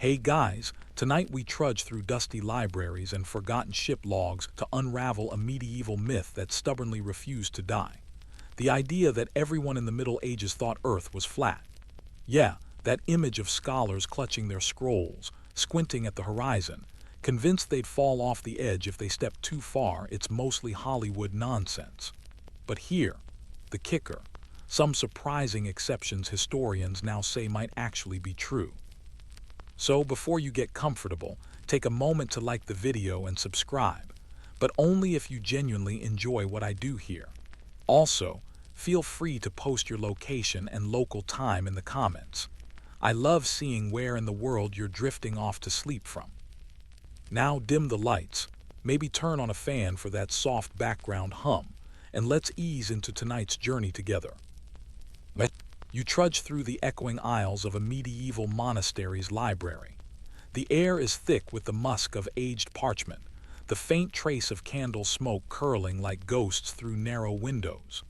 Hey guys, tonight we trudge through dusty libraries and forgotten ship logs to unravel a medieval myth that stubbornly refused to die. The idea that everyone in the Middle Ages thought Earth was flat. Yeah, that image of scholars clutching their scrolls, squinting at the horizon, convinced they'd fall off the edge if they stepped too far. It's mostly Hollywood nonsense. But here, the kicker, some surprising exceptions historians now say might actually be true. So before you get comfortable, take a moment to like the video and subscribe, but only if you genuinely enjoy what I do here. Also, feel free to post your location and local time in the comments. I love seeing where in the world you're drifting off to sleep from. Now dim the lights, maybe turn on a fan for that soft background hum, and let's ease into tonight's journey together. You trudge through the echoing aisles of a medieval monastery's library. The air is thick with the musk of aged parchment, the faint trace of candle smoke curling like ghosts through narrow windows.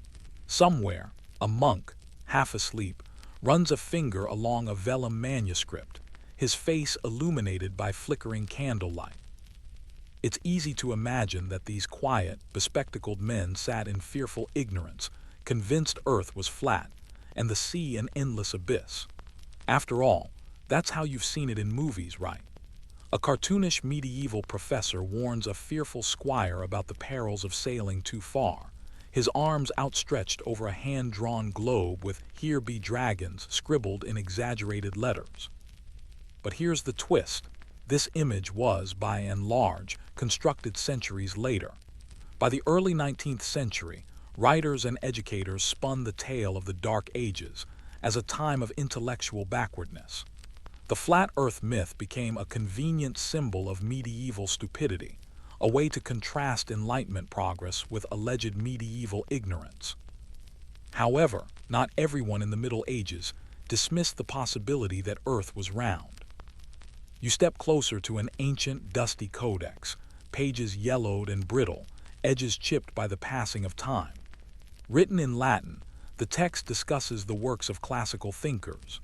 Somewhere, a monk, half asleep, runs a finger along a vellum manuscript, his face illuminated by flickering candlelight. It's easy to imagine that these quiet, bespectacled men sat in fearful ignorance, convinced Earth was flat, and the sea an endless abyss. After all, that's how you've seen it in movies, right? A cartoonish medieval professor warns a fearful squire about the perils of sailing too far, his arms outstretched over a hand-drawn globe with "Here be dragons" scribbled in exaggerated letters. But here's the twist. This image was, by and large, constructed centuries later. By the early 19th century, writers and educators spun the tale of the Dark Ages as a time of intellectual backwardness. The flat Earth myth became a convenient symbol of medieval stupidity, a way to contrast Enlightenment progress with alleged medieval ignorance. However, not everyone in the Middle Ages dismissed the possibility that Earth was round. You step closer to an ancient, dusty codex, pages yellowed and brittle, edges chipped by the passing of time. Written in Latin, the text discusses the works of classical thinkers.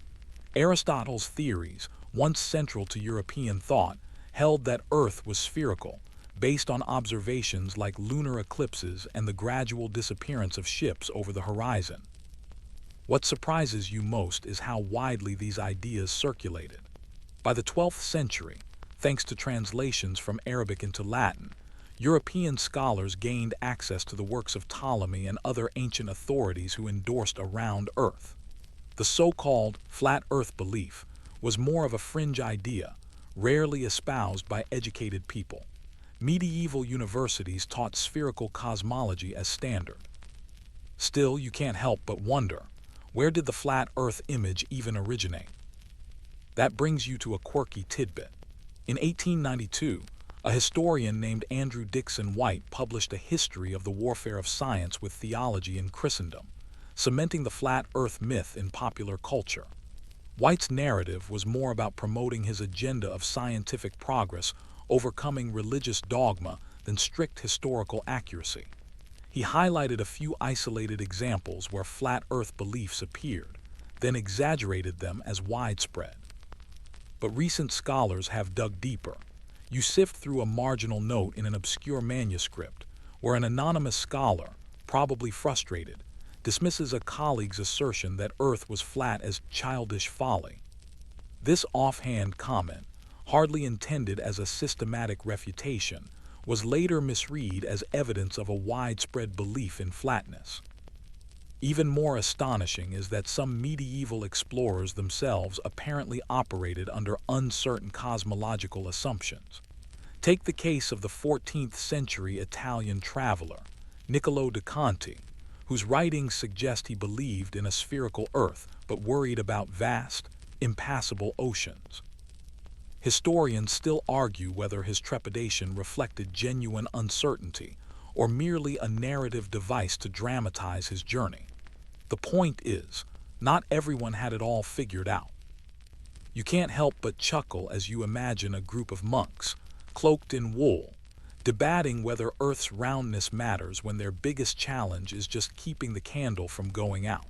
Aristotle's theories, once central to European thought, held that Earth was spherical, based on observations like lunar eclipses and the gradual disappearance of ships over the horizon. What surprises you most is how widely these ideas circulated. By the 12th century, thanks to translations from Arabic into Latin, European scholars gained access to the works of Ptolemy and other ancient authorities who endorsed a round Earth. The so-called flat Earth belief was more of a fringe idea, rarely espoused by educated people. Medieval universities taught spherical cosmology as standard. Still, you can't help but wonder, where did the flat Earth image even originate? That brings you to a quirky tidbit. In 1892, a historian named Andrew Dixon White published a history of the warfare of science with theology in Christendom, cementing the flat Earth myth in popular culture. White's narrative was more about promoting his agenda of scientific progress, overcoming religious dogma, than strict historical accuracy. He highlighted a few isolated examples where flat Earth beliefs appeared, then exaggerated them as widespread. But recent scholars have dug deeper. You sift through a marginal note in an obscure manuscript, where an anonymous scholar, probably frustrated, dismisses a colleague's assertion that Earth was flat as childish folly. This offhand comment, hardly intended as a systematic refutation, was later misread as evidence of a widespread belief in flatness. Even more astonishing is that some medieval explorers themselves apparently operated under uncertain cosmological assumptions. Take the case of the 14th century Italian traveler, Niccolo da Conti, whose writings suggest he believed in a spherical Earth but worried about vast, impassable oceans. Historians still argue whether his trepidation reflected genuine uncertainty or merely a narrative device to dramatize his journey. The point is, not everyone had it all figured out. You can't help but chuckle as you imagine a group of monks, cloaked in wool, debating whether Earth's roundness matters when their biggest challenge is just keeping the candle from going out.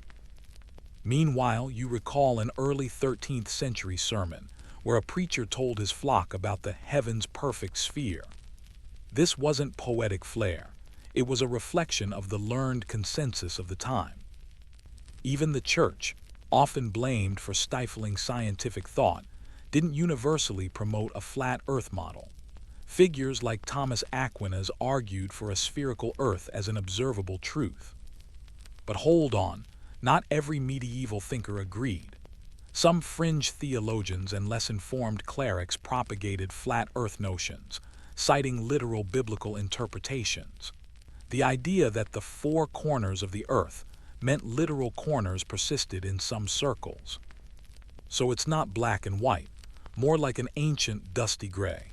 Meanwhile, you recall an early 13th century sermon where a preacher told his flock about the heaven's perfect sphere. This wasn't poetic flair. It was a reflection of the learned consensus of the time. Even the church, often blamed for stifling scientific thought, didn't universally promote a flat Earth model. Figures like Thomas Aquinas argued for a spherical Earth as an observable truth. But hold on, not every medieval thinker agreed. Some fringe theologians and less informed clerics propagated flat Earth notions, citing literal biblical interpretations. The idea that the four corners of the Earth meant literal corners persisted in some circles. So it's not black and white, more like an ancient dusty gray.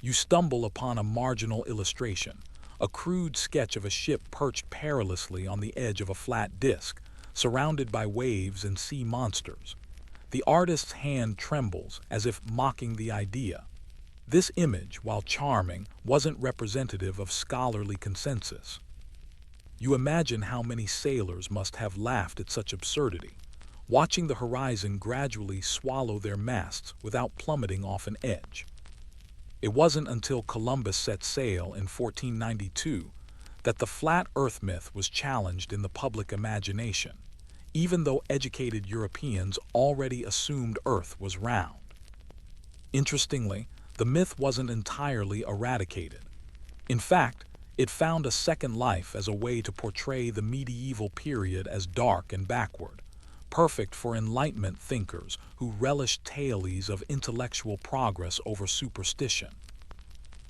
You stumble upon a marginal illustration, a crude sketch of a ship perched perilously on the edge of a flat disk, surrounded by waves and sea monsters. The artist's hand trembles as if mocking the idea. This image, while charming, wasn't representative of scholarly consensus. You imagine how many sailors must have laughed at such absurdity, watching the horizon gradually swallow their masts without plummeting off an edge. It wasn't until Columbus set sail in 1492 that the flat Earth myth was challenged in the public imagination, even though educated Europeans already assumed Earth was round. Interestingly, the myth wasn't entirely eradicated. In fact, it found a second life as a way to portray the medieval period as dark and backward, perfect for Enlightenment thinkers who relished tales of intellectual progress over superstition.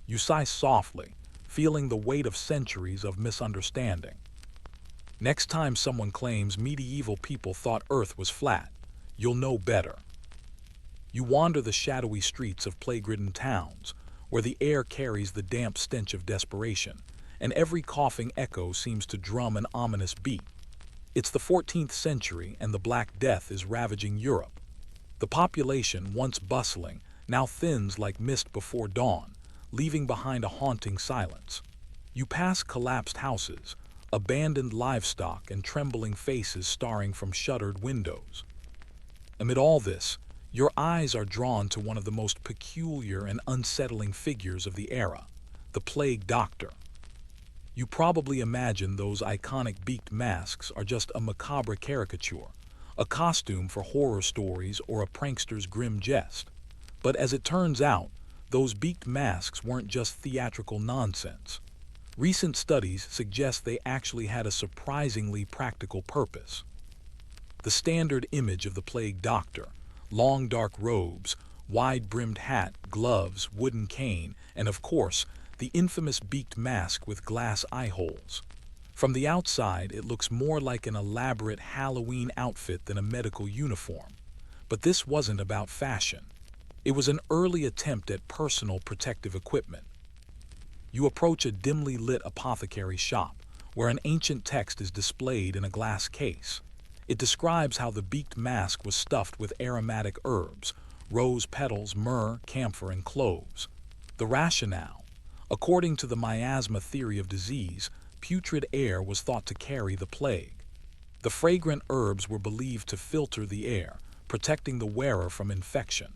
You sigh softly, feeling the weight of centuries of misunderstanding. Next time someone claims medieval people thought Earth was flat, you'll know better. You wander the shadowy streets of plague-ridden towns, where the air carries the damp stench of desperation, and every coughing echo seems to drum an ominous beat. It's the 14th century, and the Black Death is ravaging Europe. The population, once bustling, now thins like mist before dawn, leaving behind a haunting silence. You pass collapsed houses, abandoned livestock, and trembling faces staring from shuttered windows. Amid all this, your eyes are drawn to one of the most peculiar and unsettling figures of the era, the plague doctor. You probably imagine those iconic beaked masks are just a macabre caricature, a costume for horror stories or a prankster's grim jest. But as it turns out, those beaked masks weren't just theatrical nonsense. Recent studies suggest they actually had a surprisingly practical purpose. The standard image of the plague doctor, long dark robes, wide-brimmed hat, gloves, wooden cane, and of course, the infamous beaked mask with glass eye holes. From the outside, it looks more like an elaborate Halloween outfit than a medical uniform. But this wasn't about fashion. It was an early attempt at personal protective equipment. You approach a dimly lit apothecary shop, where an ancient text is displayed in a glass case. It describes how the beaked mask was stuffed with aromatic herbs, rose petals, myrrh, camphor, and cloves. The rationale: according to the miasma theory of disease, putrid air was thought to carry the plague. The fragrant herbs were believed to filter the air, protecting the wearer from infection.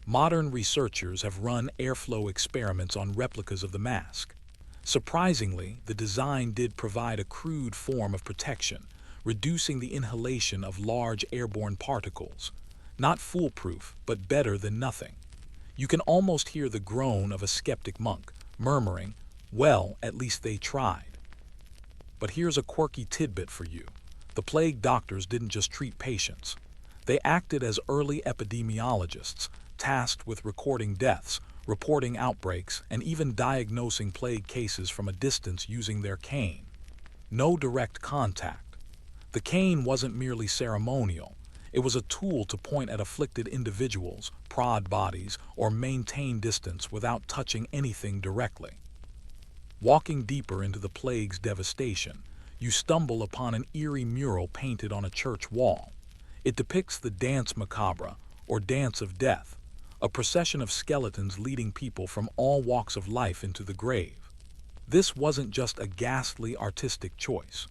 Modern researchers have run airflow experiments on replicas of the mask. Surprisingly, the design did provide a crude form of protection, reducing the inhalation of large airborne particles. Not foolproof, but better than nothing. You can almost hear the groan of a skeptic monk, murmuring, "Well, at least they tried." But here's a quirky tidbit for you. The plague doctors didn't just treat patients. They acted as early epidemiologists, tasked with recording deaths, reporting outbreaks, and even diagnosing plague cases from a distance using their cane. No direct contact. The cane wasn't merely ceremonial. It was a tool to point at afflicted individuals, prod bodies, or maintain distance without touching anything directly. Walking deeper into the plague's devastation, you stumble upon an eerie mural painted on a church wall. It depicts the Dance Macabre, or Dance of Death, a procession of skeletons leading people from all walks of life into the grave. This wasn't just a ghastly artistic choice.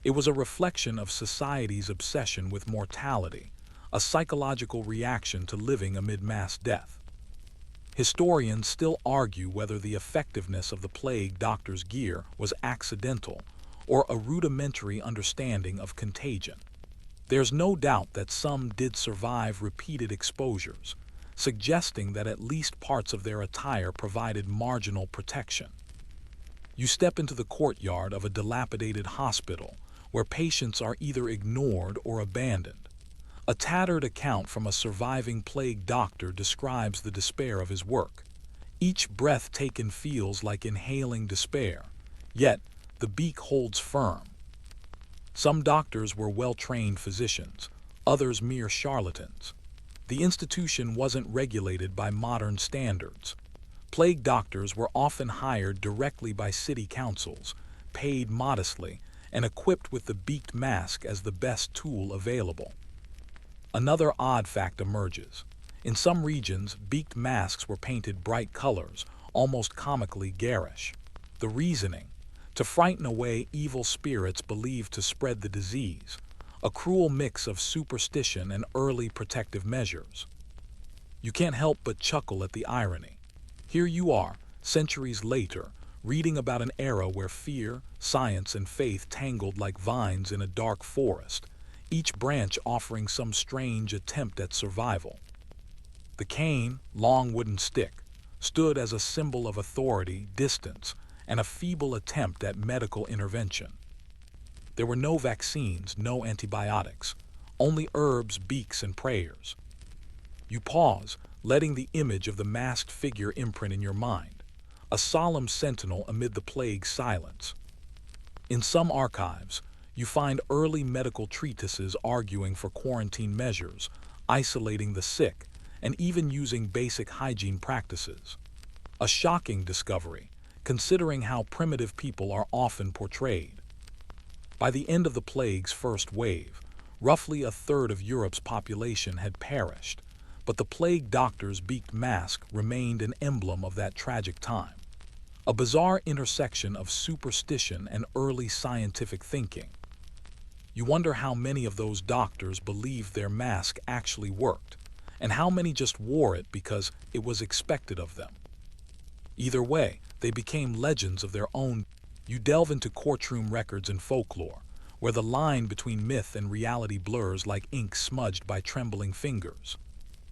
It was a reflection of society's obsession with mortality, a psychological reaction to living amid mass death. Historians still argue whether the effectiveness of the plague doctor's gear was accidental or a rudimentary understanding of contagion. There's no doubt that some did survive repeated exposures, suggesting that at least parts of their attire provided marginal protection. You step into the courtyard of a dilapidated hospital where patients are either ignored or abandoned. A tattered account from a surviving plague doctor describes the despair of his work. Each breath taken feels like inhaling despair, yet the beak holds firm. Some doctors were well-trained physicians, others mere charlatans. The institution wasn't regulated by modern standards. Plague doctors were often hired directly by city councils, paid modestly, and equipped with the beaked mask as the best tool available. Another odd fact emerges. In some regions, beaked masks were painted bright colors, almost comically garish. The reasoning: to frighten away evil spirits believed to spread the disease, a cruel mix of superstition and early protective measures. You can't help but chuckle at the irony. Here you are, centuries later, reading about an era where fear, science, and faith tangled like vines in a dark forest, each branch offering some strange attempt at survival. The cane, long wooden stick, stood as a symbol of authority, distance, and a feeble attempt at medical intervention. There were no vaccines, no antibiotics, only herbs, beaks, and prayers. You pause, letting the image of the masked figure imprint in your mind, a solemn sentinel amid the plague's silence. In some archives, you find early medical treatises arguing for quarantine measures, isolating the sick, and even using basic hygiene practices. A shocking discovery, considering how primitive people are often portrayed. By the end of the plague's first wave, roughly a third of Europe's population had perished, but the plague doctor's beaked mask remained an emblem of that tragic time. A bizarre intersection of superstition and early scientific thinking. You wonder how many of those doctors believed their mask actually worked, and how many just wore it because it was expected of them. Either way, they became legends of their own. You delve into courtroom records and folklore, where the line between myth and reality blurs like ink smudged by trembling fingers.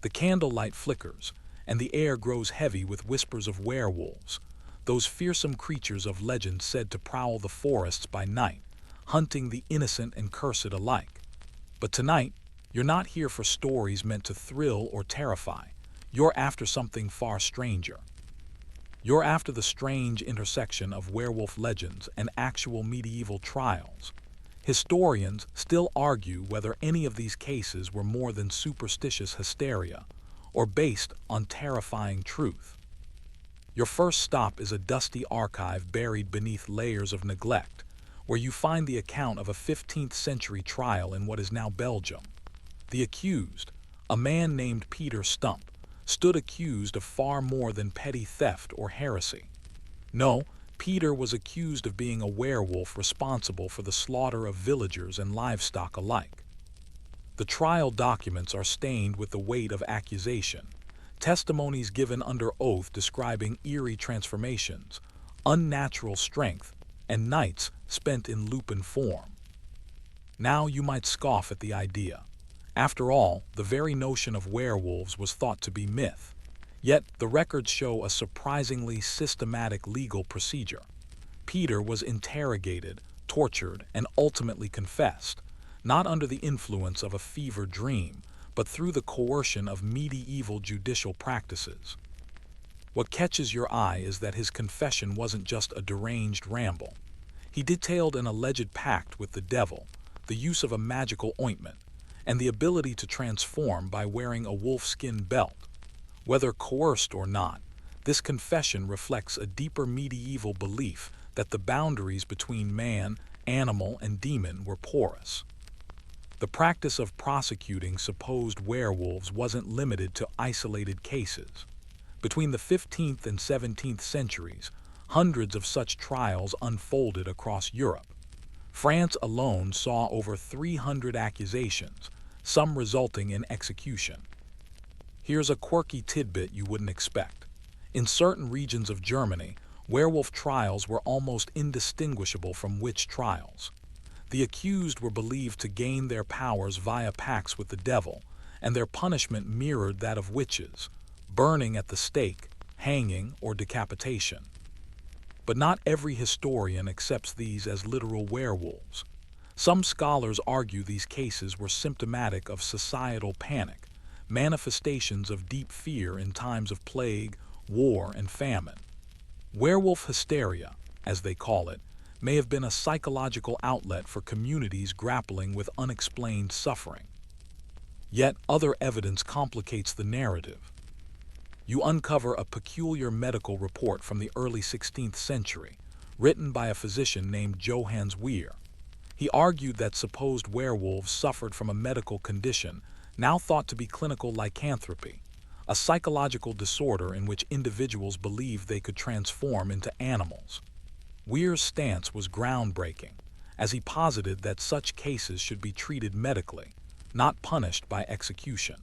The candlelight flickers, and the air grows heavy with whispers of werewolves, those fearsome creatures of legend said to prowl the forests by night, hunting the innocent and cursed alike. But tonight, you're not here for stories meant to thrill or terrify. You're after something far stranger. You're after the strange intersection of werewolf legends and actual medieval trials. Historians still argue whether any of these cases were more than superstitious hysteria or based on terrifying truth. Your first stop is a dusty archive buried beneath layers of neglect, where you find the account of a 15th century trial in what is now Belgium. The accused, a man named Peter Stump, stood accused of far more than petty theft or heresy. No, Peter was accused of being a werewolf responsible for the slaughter of villagers and livestock alike. The trial documents are stained with the weight of accusation, testimonies given under oath describing eerie transformations, unnatural strength, and nights spent in lupin form. Now you might scoff at the idea. After all, the very notion of werewolves was thought to be myth. Yet, the records show a surprisingly systematic legal procedure. Peter was interrogated, tortured, and ultimately confessed, not under the influence of a fever dream, but through the coercion of medieval judicial practices. What catches your eye is that his confession wasn't just a deranged ramble. He detailed an alleged pact with the devil, the use of a magical ointment, and the ability to transform by wearing a wolfskin belt. Whether coerced or not, this confession reflects a deeper medieval belief that the boundaries between man, animal, and demon were porous. The practice of prosecuting supposed werewolves wasn't limited to isolated cases. Between the 15th and 17th centuries, hundreds of such trials unfolded across Europe. France alone saw over 300 accusations, some resulting in execution. Here's a quirky tidbit you wouldn't expect. In certain regions of Germany, werewolf trials were almost indistinguishable from witch trials. The accused were believed to gain their powers via pacts with the devil, and their punishment mirrored that of witches, burning at the stake, hanging, or decapitation. But not every historian accepts these as literal werewolves. Some scholars argue these cases were symptomatic of societal panic, manifestations of deep fear in times of plague, war, and famine. Werewolf hysteria, as they call it, may have been a psychological outlet for communities grappling with unexplained suffering. Yet other evidence complicates the narrative. You uncover a peculiar medical report from the early 16th century, written by a physician named Johannes Weir. He argued that supposed werewolves suffered from a medical condition now thought to be clinical lycanthropy, a psychological disorder in which individuals believed they could transform into animals. Weir's stance was groundbreaking, as he posited that such cases should be treated medically, not punished by execution.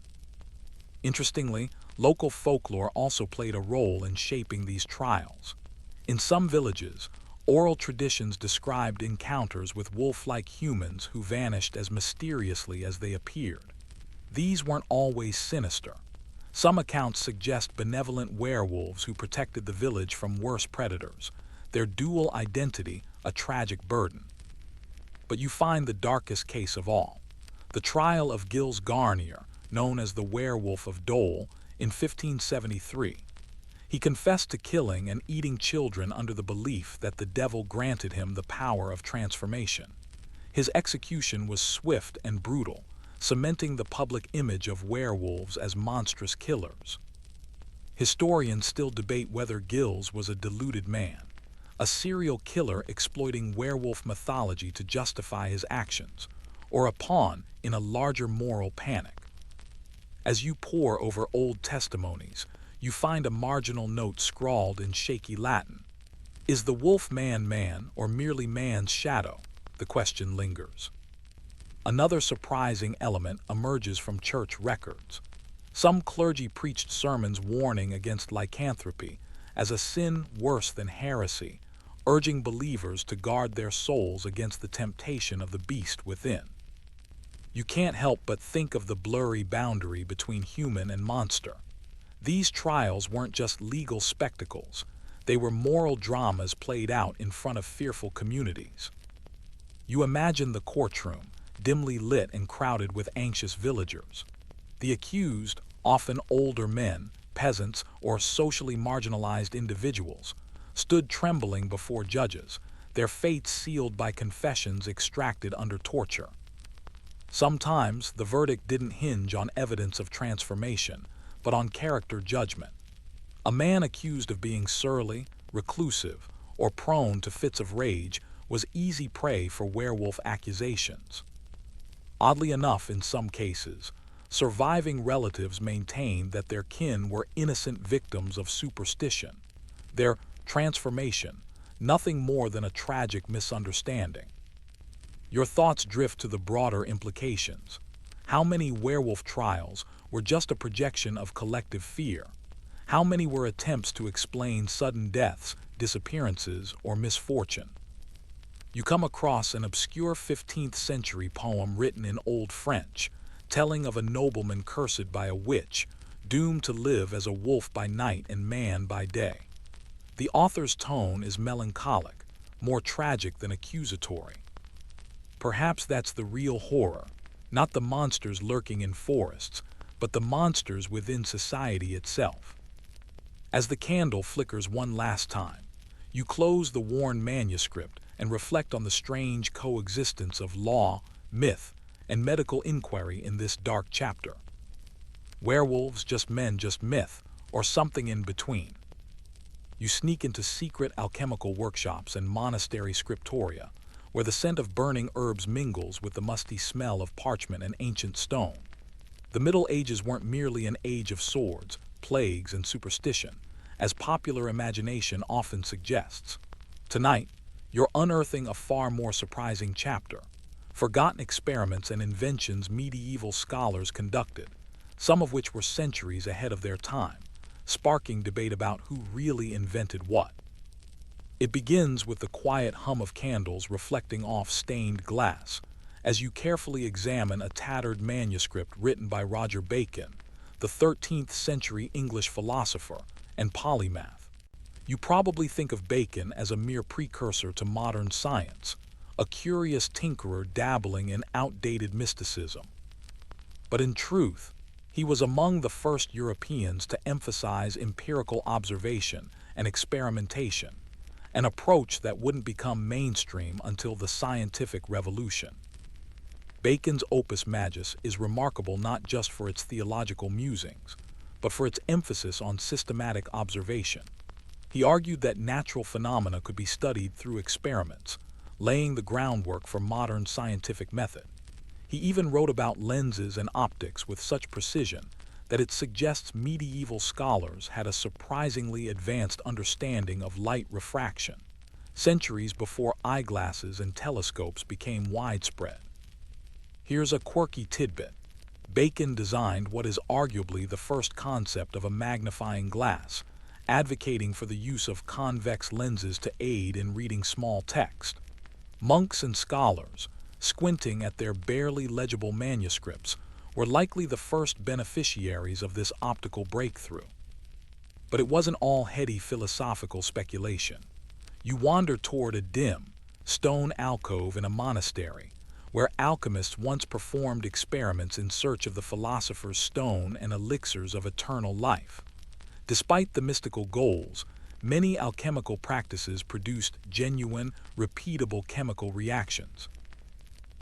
Interestingly, local folklore also played a role in shaping these trials. In some villages, oral traditions described encounters with wolf-like humans who vanished as mysteriously as they appeared. These weren't always sinister. Some accounts suggest benevolent werewolves who protected the village from worse predators, their dual identity a tragic burden. But you find the darkest case of all, the trial of Gilles Garnier, known as the Werewolf of Dole, in 1573. He confessed to killing and eating children under the belief that the devil granted him the power of transformation. His execution was swift and brutal, cementing the public image of werewolves as monstrous killers. Historians still debate whether Gilles was a deluded man, a serial killer exploiting werewolf mythology to justify his actions, or a pawn in a larger moral panic. As you pore over old testimonies, you find a marginal note scrawled in shaky Latin. Is the wolf man or merely man's shadow? The question lingers. Another surprising element emerges from church records. Some clergy preached sermons warning against lycanthropy as a sin worse than heresy, urging believers to guard their souls against the temptation of the beast within. You can't help but think of the blurry boundary between human and monster. These trials weren't just legal spectacles, they were moral dramas played out in front of fearful communities. You imagine the courtroom, dimly lit and crowded with anxious villagers. The accused, often older men, peasants, or socially marginalized individuals, stood trembling before judges, their fates sealed by confessions extracted under torture. Sometimes the verdict didn't hinge on evidence of transformation, but on character judgment. A man accused of being surly, reclusive, or prone to fits of rage was easy prey for werewolf accusations. Oddly enough, in some cases, surviving relatives maintained that their kin were innocent victims of superstition, their transformation nothing more than a tragic misunderstanding. Your thoughts drift to the broader implications. How many werewolf trials were just a projection of collective fear? How many were attempts to explain sudden deaths, disappearances, or misfortune? You come across an obscure 15th century poem written in Old French, telling of a nobleman cursed by a witch, doomed to live as a wolf by night and man by day. The author's tone is melancholic, more tragic than accusatory. Perhaps that's the real horror, not the monsters lurking in forests, but the monsters within society itself. As the candle flickers one last time, you close the worn manuscript and reflect on the strange coexistence of law, myth, and medical inquiry in this dark chapter. Werewolves, just men, just myth, or something in between. You sneak into secret alchemical workshops and monastery scriptoria, where the scent of burning herbs mingles with the musty smell of parchment and ancient stone. The Middle Ages weren't merely an age of swords, plagues, and superstition, as popular imagination often suggests. Tonight, you're unearthing a far more surprising chapter, forgotten experiments and inventions medieval scholars conducted, some of which were centuries ahead of their time, sparking debate about who really invented what. It begins with the quiet hum of candles reflecting off stained glass, as you carefully examine a tattered manuscript written by Roger Bacon, the 13th century English philosopher and polymath. You probably think of Bacon as a mere precursor to modern science, a curious tinkerer dabbling in outdated mysticism. But in truth, he was among the first Europeans to emphasize empirical observation and experimentation, an approach that wouldn't become mainstream until the scientific revolution. Bacon's Opus Majus is remarkable not just for its theological musings, but for its emphasis on systematic observation. He argued that natural phenomena could be studied through experiments, laying the groundwork for modern scientific method. He even wrote about lenses and optics with such precision that it suggests medieval scholars had a surprisingly advanced understanding of light refraction, centuries before eyeglasses and telescopes became widespread. Here's a quirky tidbit. Bacon designed what is arguably the first concept of a magnifying glass, advocating for the use of convex lenses to aid in reading small text. Monks and scholars, squinting at their barely legible manuscripts, were likely the first beneficiaries of this optical breakthrough. But it wasn't all heady philosophical speculation. You wander toward a dim, stone alcove in a monastery, where alchemists once performed experiments in search of the philosopher's stone and elixirs of eternal life. Despite the mystical goals, many alchemical practices produced genuine, repeatable chemical reactions.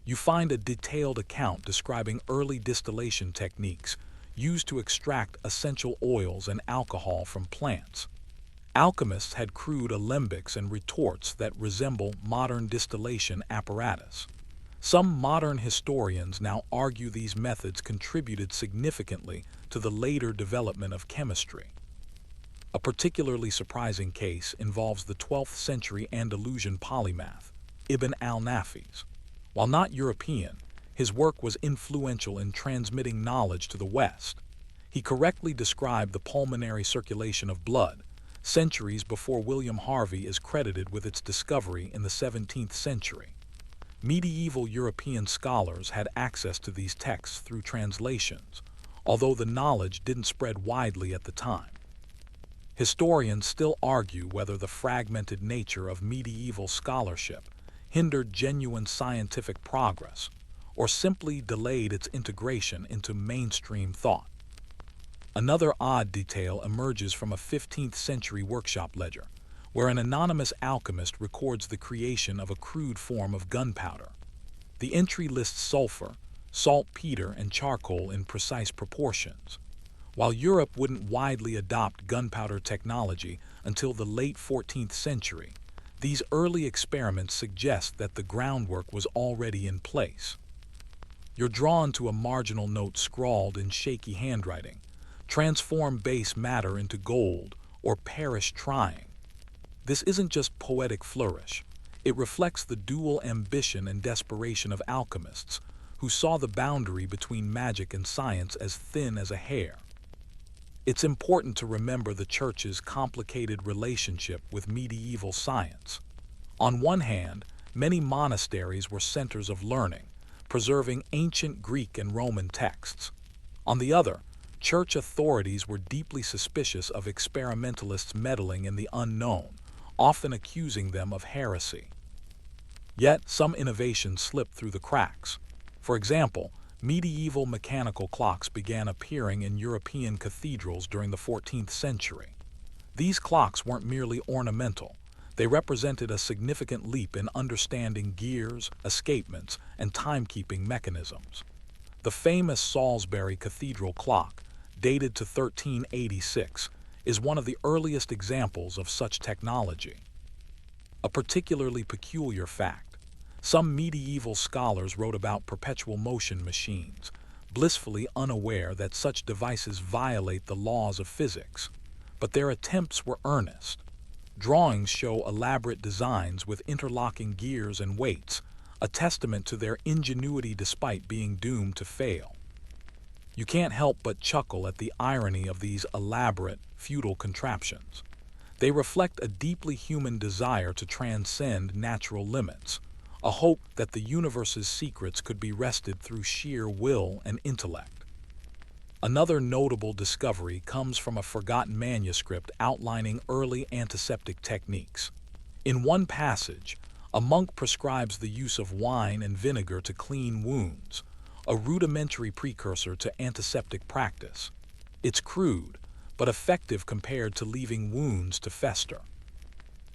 You find a detailed account describing early distillation techniques used to extract essential oils and alcohol from plants. Alchemists had crude alembics and retorts that resemble modern distillation apparatus. Some modern historians now argue these methods contributed significantly to the later development of chemistry. A particularly surprising case involves the 12th century Andalusian polymath, Ibn al-Nafis. While not European, his work was influential in transmitting knowledge to the West. He correctly described the pulmonary circulation of blood, centuries before William Harvey is credited with its discovery in the 17th century. Medieval European scholars had access to these texts through translations, although the knowledge didn't spread widely at the time. Historians still argue whether the fragmented nature of medieval scholarship hindered genuine scientific progress or simply delayed its integration into mainstream thought. Another odd detail emerges from a 15th century workshop ledger, where an anonymous alchemist records the creation of a crude form of gunpowder. The entry lists sulfur, saltpeter, and charcoal in precise proportions. While Europe wouldn't widely adopt gunpowder technology until the late 14th century, these early experiments suggest that the groundwork was already in place. You're drawn to a marginal note scrawled in shaky handwriting: transform base matter into gold, or perish trying. This isn't just poetic flourish. It reflects the dual ambition and desperation of alchemists, who saw the boundary between magic and science as thin as a hair. It's important to remember the Church's complicated relationship with medieval science. On one hand, many monasteries were centers of learning, preserving ancient Greek and Roman texts. On the other, Church authorities were deeply suspicious of experimentalists meddling in the unknown, often accusing them of heresy. Yet, some innovations slipped through the cracks. For example, medieval mechanical clocks began appearing in European cathedrals during the 14th century. These clocks weren't merely ornamental. They represented a significant leap in understanding gears, escapements, and timekeeping mechanisms. The famous Salisbury Cathedral clock, dated to 1386, is one of the earliest examples of such technology. A particularly peculiar fact: some medieval scholars wrote about perpetual motion machines, blissfully unaware that such devices violate the laws of physics. But their attempts were earnest. Drawings show elaborate designs with interlocking gears and weights, a testament to their ingenuity despite being doomed to fail. You can't help but chuckle at the irony of these elaborate, futile contraptions. They reflect a deeply human desire to transcend natural limits, a hope that the universe's secrets could be wrested through sheer will and intellect. Another notable discovery comes from a forgotten manuscript outlining early antiseptic techniques. In one passage, a monk prescribes the use of wine and vinegar to clean wounds, a rudimentary precursor to antiseptic practice. It's crude, but effective compared to leaving wounds to fester.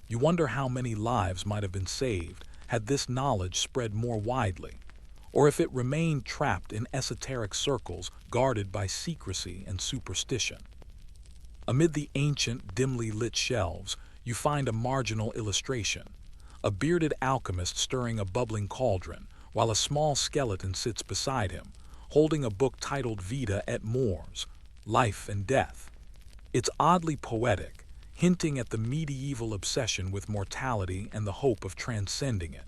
You wonder how many lives might have been saved had this knowledge spread more widely, or if it remained trapped in esoteric circles guarded by secrecy and superstition. Amid the ancient, dimly lit shelves, you find a marginal illustration, a bearded alchemist stirring a bubbling cauldron, while a small skeleton sits beside him, holding a book titled Vita et Mors, Life and Death. It's oddly poetic, hinting at the medieval obsession with mortality and the hope of transcending it.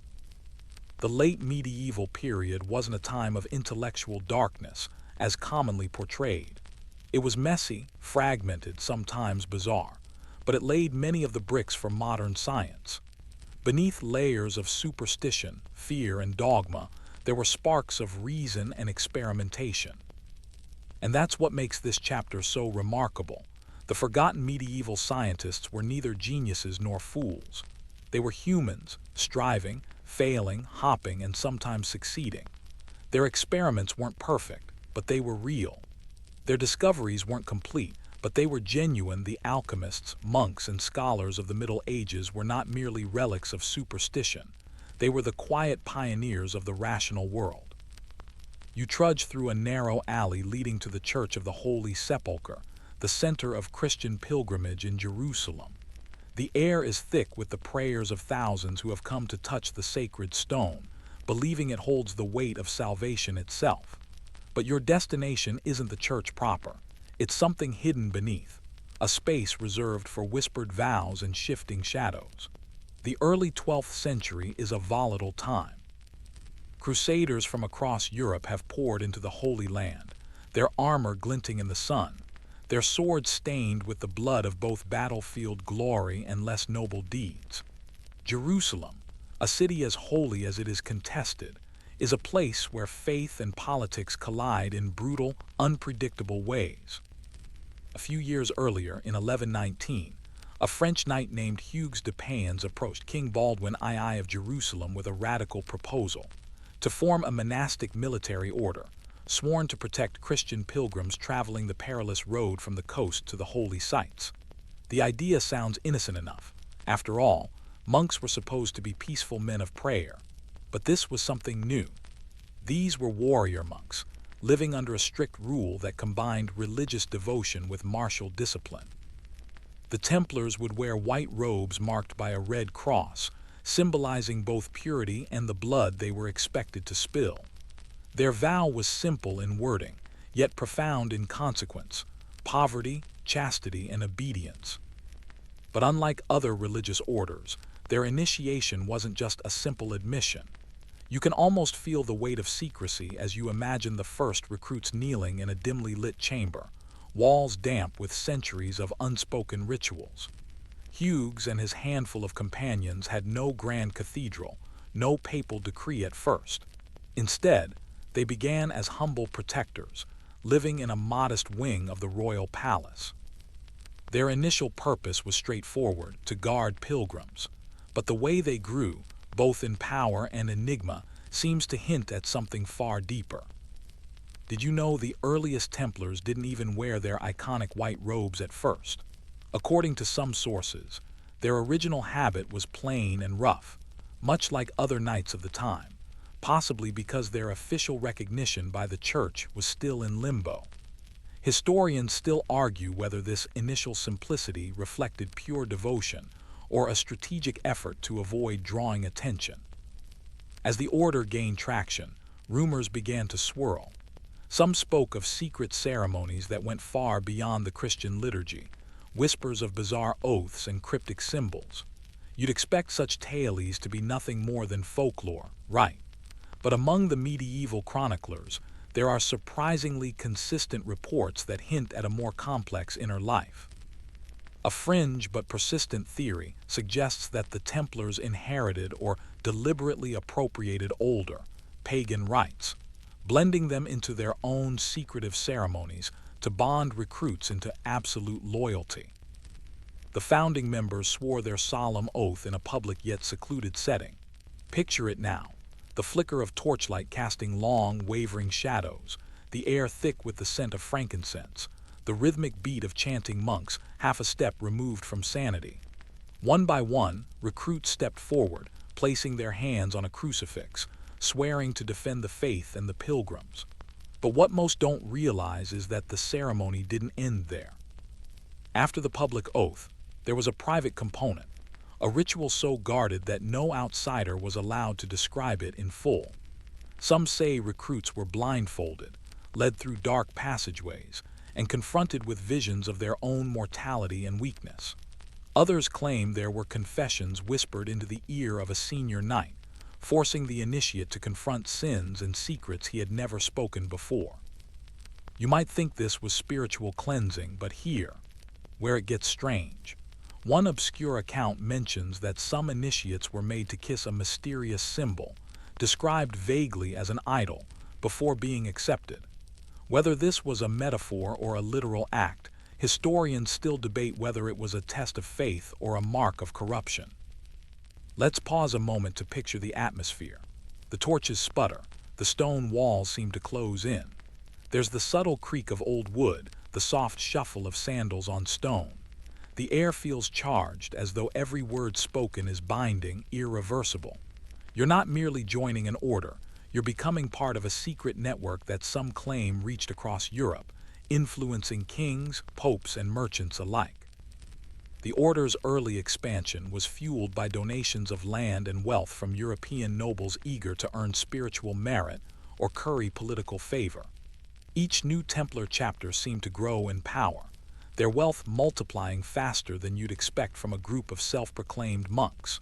The late medieval period wasn't a time of intellectual darkness, as commonly portrayed. It was messy, fragmented, sometimes bizarre, but it laid many of the bricks for modern science. Beneath layers of superstition, fear, and dogma, there were sparks of reason and experimentation. And that's what makes this chapter so remarkable. The forgotten medieval scientists were neither geniuses nor fools. They were humans, striving, failing, hopping, and sometimes succeeding. Their experiments weren't perfect, but they were real. Their discoveries weren't complete, but they were genuine. The alchemists, monks, and scholars of the Middle Ages were not merely relics of superstition. They were the quiet pioneers of the rational world. You trudge through a narrow alley leading to the Church of the Holy Sepulchre, the center of Christian pilgrimage in Jerusalem. The air is thick with the prayers of thousands who have come to touch the sacred stone, believing it holds the weight of salvation itself. But your destination isn't the church proper. It's something hidden beneath, a space reserved for whispered vows and shifting shadows. The early 12th century is a volatile time. Crusaders from across Europe have poured into the Holy Land, their armor glinting in the sun, their swords stained with the blood of both battlefield glory and less noble deeds. Jerusalem, a city as holy as it is contested, is a place where faith and politics collide in brutal, unpredictable ways. A few years earlier, in 1119, a French knight named Hugues de Payens approached King Baldwin II of Jerusalem with a radical proposal to form a monastic military order, sworn to protect Christian pilgrims traveling the perilous road from the coast to the holy sites. The idea sounds innocent enough. After all, monks were supposed to be peaceful men of prayer. But this was something new. These were warrior monks, living under a strict rule that combined religious devotion with martial discipline. The Templars would wear white robes marked by a red cross, symbolizing both purity and the blood they were expected to spill. Their vow was simple in wording, yet profound in consequence: poverty, chastity, and obedience. But unlike other religious orders, their initiation wasn't just a simple admission. You can almost feel the weight of secrecy as you imagine the first recruits kneeling in a dimly lit chamber, walls damp with centuries of unspoken rituals. Hugues and his handful of companions had no grand cathedral, no papal decree at first. Instead, they began as humble protectors, living in a modest wing of the royal palace. Their initial purpose was straightforward: to guard pilgrims. But the way they grew, both in power and enigma, seems to hint at something far deeper. Did you know the earliest Templars didn't even wear their iconic white robes at first? According to some sources, their original habit was plain and rough, much like other knights of the time, possibly because their official recognition by the church was still in limbo. Historians still argue whether this initial simplicity reflected pure devotion or a strategic effort to avoid drawing attention. As the order gained traction, rumors began to swirl. Some spoke of secret ceremonies that went far beyond the Christian liturgy, whispers of bizarre oaths and cryptic symbols. You'd expect such tales to be nothing more than folklore, right? But among the medieval chroniclers, there are surprisingly consistent reports that hint at a more complex inner life. A fringe but persistent theory suggests that the Templars inherited or deliberately appropriated older, pagan rites, blending them into their own secretive ceremonies to bond recruits into absolute loyalty. The founding members swore their solemn oath in a public yet secluded setting. Picture it now: the flicker of torchlight casting long, wavering shadows, the air thick with the scent of frankincense, the rhythmic beat of chanting monks half a step removed from sanity. One by one, recruits stepped forward, placing their hands on a crucifix, swearing to defend the faith and the pilgrims. But what most don't realize is that the ceremony didn't end there. After the public oath, there was a private component, a ritual so guarded that no outsider was allowed to describe it in full. Some say recruits were blindfolded, led through dark passageways, and confronted with visions of their own mortality and weakness. Others claim there were confessions whispered into the ear of a senior knight, forcing the initiate to confront sins and secrets he had never spoken before. You might think this was spiritual cleansing, but here, where it gets strange. One obscure account mentions that some initiates were made to kiss a mysterious symbol, described vaguely as an idol, before being accepted. Whether this was a metaphor or a literal act, historians still debate whether it was a test of faith or a mark of corruption. Let's pause a moment to picture the atmosphere. The torches sputter, the stone walls seem to close in. There's the subtle creak of old wood, the soft shuffle of sandals on stone. The air feels charged, as though every word spoken is binding, irreversible. You're not merely joining an order, you're becoming part of a secret network that some claim reached across Europe, influencing kings, popes, and merchants alike. The order's early expansion was fueled by donations of land and wealth from European nobles eager to earn spiritual merit or curry political favor. Each new Templar chapter seemed to grow in power, their wealth multiplying faster than you'd expect from a group of self-proclaimed monks.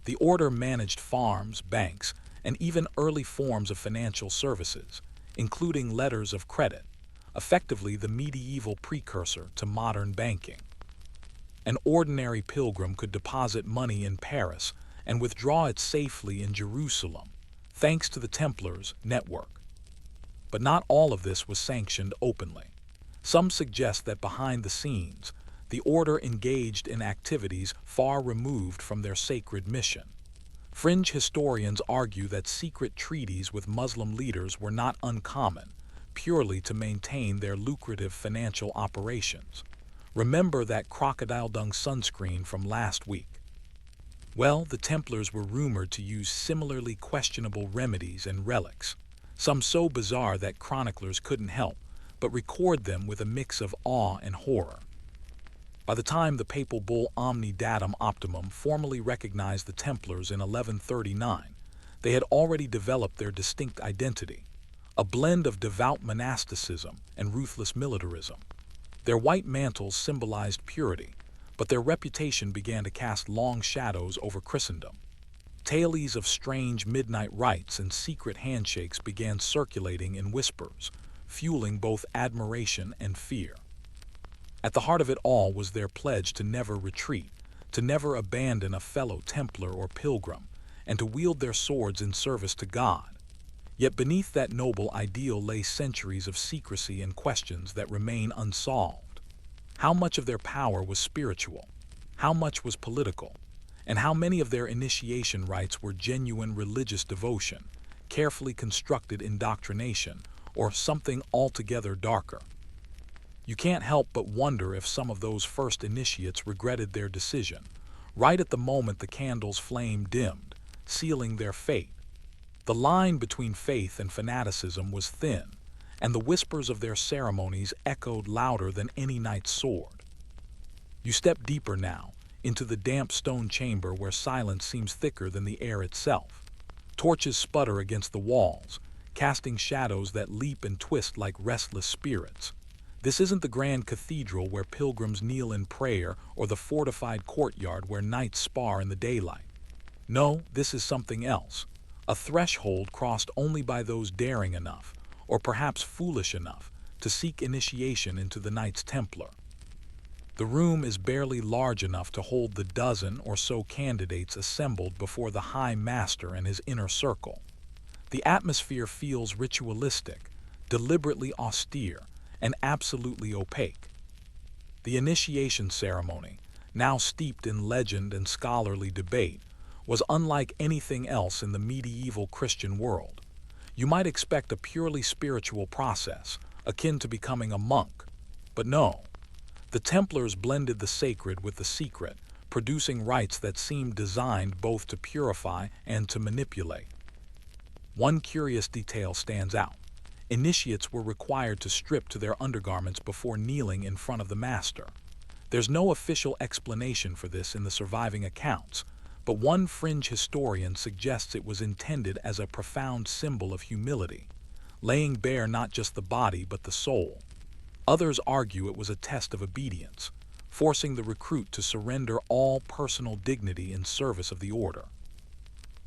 The order managed farms, banks, and even early forms of financial services, including letters of credit, effectively the medieval precursor to modern banking. An ordinary pilgrim could deposit money in Paris and withdraw it safely in Jerusalem, thanks to the Templars' network. But not all of this was sanctioned openly. Some suggest that behind the scenes, the order engaged in activities far removed from their sacred mission. Fringe historians argue that secret treaties with Muslim leaders were not uncommon, purely to maintain their lucrative financial operations. Remember that crocodile dung sunscreen from last week? Well, the Templars were rumored to use similarly questionable remedies and relics, some so bizarre that chroniclers couldn't help but record them with a mix of awe and horror. By the time the papal bull Omni Datum Optimum formally recognized the Templars in 1139, they had already developed their distinct identity, a blend of devout monasticism and ruthless militarism. Their white mantles symbolized purity, but their reputation began to cast long shadows over Christendom. Tales of strange midnight rites and secret handshakes began circulating in whispers, fueling both admiration and fear. At the heart of it all was their pledge to never retreat, to never abandon a fellow Templar or pilgrim, and to wield their swords in service to God. Yet beneath that noble ideal lay centuries of secrecy and questions that remain unsolved. How much of their power was spiritual? How much was political? And how many of their initiation rites were genuine religious devotion, carefully constructed indoctrination, or something altogether darker? You can't help but wonder if some of those first initiates regretted their decision, right at the moment the candle's flame dimmed, sealing their fate. The line between faith and fanaticism was thin, and the whispers of their ceremonies echoed louder than any knight's sword. You step deeper now, into the damp stone chamber where silence seems thicker than the air itself. Torches sputter against the walls, casting shadows that leap and twist like restless spirits. This isn't the grand cathedral where pilgrims kneel in prayer or the fortified courtyard where knights spar in the daylight. No, this is something else. a threshold crossed only by those daring enough, or perhaps foolish enough, to seek initiation into the Knights Templar. The room is barely large enough to hold the dozen or so candidates assembled before the High Master and his inner circle. The atmosphere feels ritualistic, deliberately austere, and absolutely opaque. The initiation ceremony, now steeped in legend and scholarly debate, was unlike anything else in the medieval Christian world. You might expect a purely spiritual process, akin to becoming a monk. But no. The Templars blended the sacred with the secret, producing rites that seemed designed both to purify and to manipulate. One curious detail stands out. Initiates were required to strip to their undergarments before kneeling in front of the master. There's no official explanation for this in the surviving accounts, but one fringe historian suggests it was intended as a profound symbol of humility, laying bare not just the body but the soul. Others argue it was a test of obedience, forcing the recruit to surrender all personal dignity in service of the order.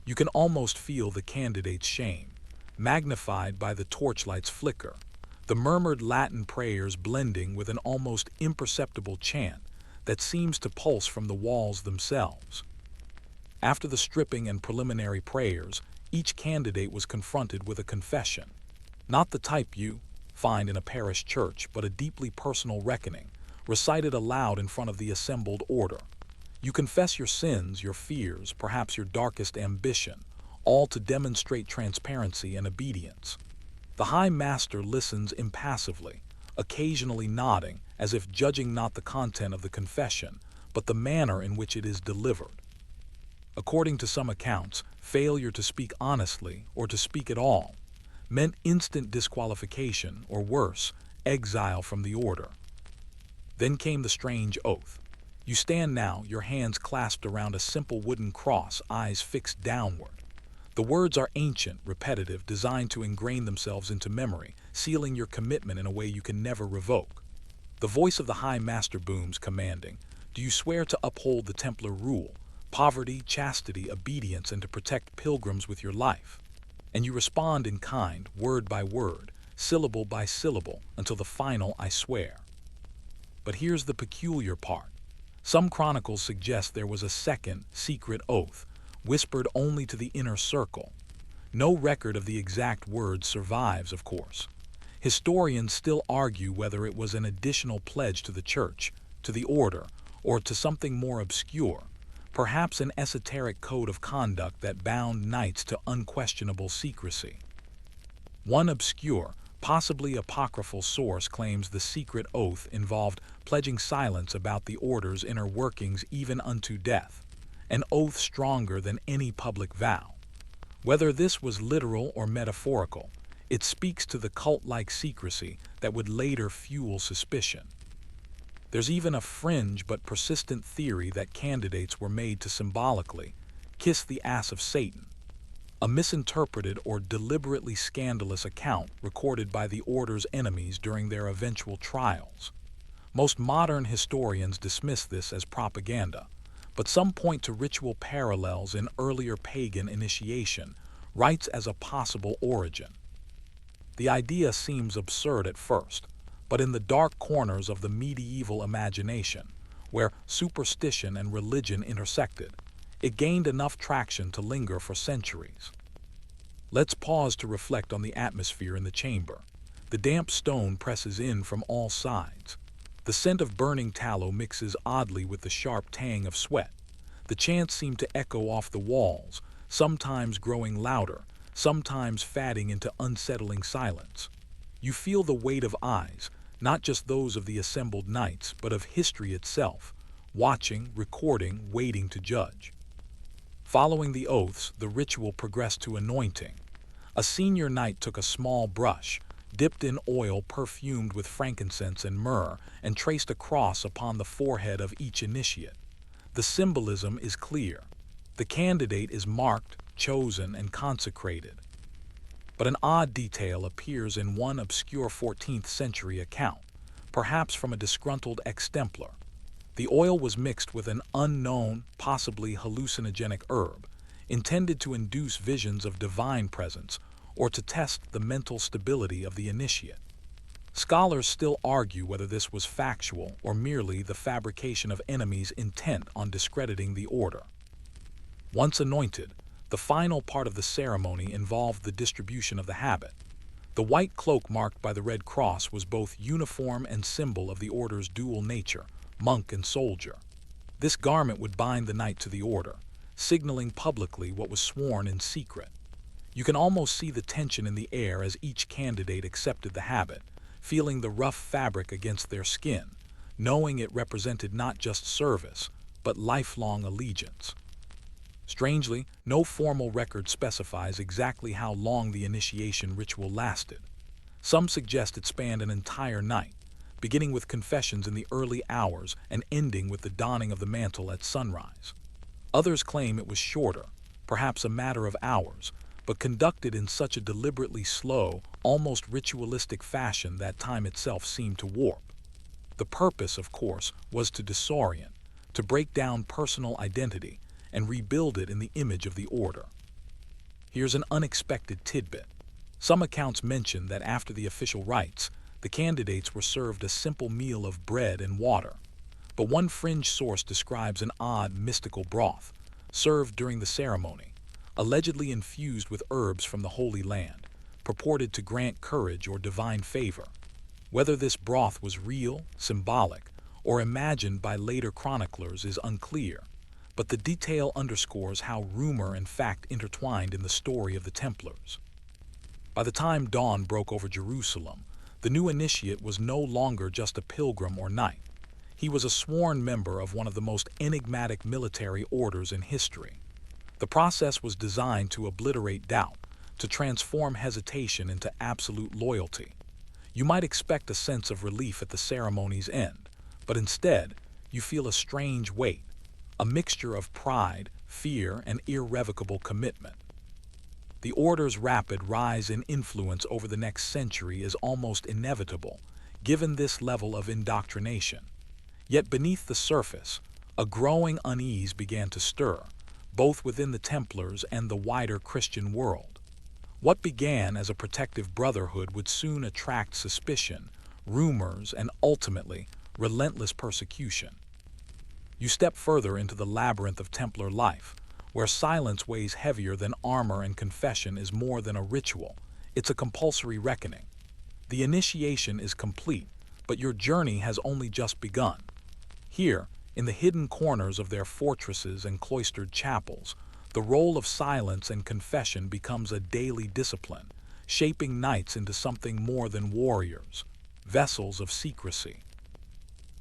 You can almost feel the candidate's shame, magnified by the torchlight's flicker, the murmured Latin prayers blending with an almost imperceptible chant that seems to pulse from the walls themselves. After the stripping and preliminary prayers, each candidate was confronted with a confession. Not the type you find in a parish church, but a deeply personal reckoning, recited aloud in front of the assembled order. You confess your sins, your fears, perhaps your darkest ambition, all to demonstrate transparency and obedience. The High Master listens impassively, occasionally nodding, as if judging not the content of the confession, but the manner in which it is delivered. According to some accounts, failure to speak honestly, or to speak at all, meant instant disqualification, or worse, exile from the order. Then came the strange oath. You stand now, your hands clasped around a simple wooden cross, eyes fixed downward. The words are ancient, repetitive, designed to ingrain themselves into memory, sealing your commitment in a way you can never revoke. The voice of the High Master booms, commanding, "Do you swear to uphold the Templar rule, poverty, chastity, obedience, and to protect pilgrims with your life?" And you respond in kind, word by word, syllable by syllable, until the final "I swear." But here's the peculiar part. Some chronicles suggest there was a second, secret oath, whispered only to the inner circle. No record of the exact words survives, of course. Historians still argue whether it was an additional pledge to the church, to the order, or to something more obscure, perhaps an esoteric code of conduct that bound knights to unquestionable secrecy. One obscure, possibly apocryphal source claims the secret oath involved pledging silence about the order's inner workings even unto death, an oath stronger than any public vow. Whether this was literal or metaphorical, it speaks to the cult-like secrecy that would later fuel suspicion. There's even a fringe but persistent theory that candidates were made to symbolically kiss the ass of Satan, a misinterpreted or deliberately scandalous account recorded by the order's enemies during their eventual trials. Most modern historians dismiss this as propaganda, but some point to ritual parallels in earlier pagan initiation, rites as a possible origin. The idea seems absurd at first, but in the dark corners of the medieval imagination, where superstition and religion intersected, it gained enough traction to linger for centuries. Let's pause to reflect on the atmosphere in the chamber. The damp stone presses in from all sides. The scent of burning tallow mixes oddly with the sharp tang of sweat. The chants seem to echo off the walls, sometimes growing louder, sometimes fading into unsettling silence. You feel the weight of eyes, not just those of the assembled knights, but of history itself, watching, recording, waiting to judge. Following the oaths, the ritual progressed to anointing. A senior knight took a small brush, dipped in oil perfumed with frankincense and myrrh, and traced a cross upon the forehead of each initiate. The symbolism is clear. The candidate is marked, chosen, and consecrated. But an odd detail appears in one obscure 14th century account, perhaps from a disgruntled ex-Templar. The oil was mixed with an unknown, possibly hallucinogenic herb, intended to induce visions of divine presence or to test the mental stability of the initiate. Scholars still argue whether this was factual or merely the fabrication of enemies intent on discrediting the order. Once anointed, the final part of the ceremony involved the distribution of the habit. The white cloak marked by the red cross was both uniform and symbol of the order's dual nature, monk and soldier. This garment would bind the knight to the order, signaling publicly what was sworn in secret. You can almost see the tension in the air as each candidate accepted the habit, feeling the rough fabric against their skin, knowing it represented not just service, but lifelong allegiance. Strangely, no formal record specifies exactly how long the initiation ritual lasted. Some suggest it spanned an entire night, beginning with confessions in the early hours and ending with the donning of the mantle at sunrise. Others claim it was shorter, perhaps a matter of hours, but conducted in such a deliberately slow, almost ritualistic fashion that time itself seemed to warp. The purpose, of course, was to disorient, to break down personal identity, and rebuild it in the image of the order. Here's an unexpected tidbit. Some accounts mention that after the official rites, the candidates were served a simple meal of bread and water. But one fringe source describes an odd, mystical broth, served during the ceremony, allegedly infused with herbs from the Holy Land, purported to grant courage or divine favor. Whether this broth was real, symbolic, or imagined by later chroniclers is unclear, but the detail underscores how rumor and fact intertwined in the story of the Templars. By the time dawn broke over Jerusalem, the new initiate was no longer just a pilgrim or knight. He was a sworn member of one of the most enigmatic military orders in history. The process was designed to obliterate doubt, to transform hesitation into absolute loyalty. You might expect a sense of relief at the ceremony's end, but instead, you feel a strange weight, a mixture of pride, fear, and irrevocable commitment. The order's rapid rise in influence over the next century is almost inevitable, given this level of indoctrination. Yet beneath the surface, a growing unease began to stir, both within the Templars and the wider Christian world. What began as a protective brotherhood would soon attract suspicion, rumors, and ultimately, relentless persecution. You step further into the labyrinth of Templar life, where silence weighs heavier than armor and confession is more than a ritual. It's a compulsory reckoning. The initiation is complete, but your journey has only just begun. Here, in the hidden corners of their fortresses and cloistered chapels, the role of silence and confession becomes a daily discipline, shaping knights into something more than warriors, vessels of secrecy.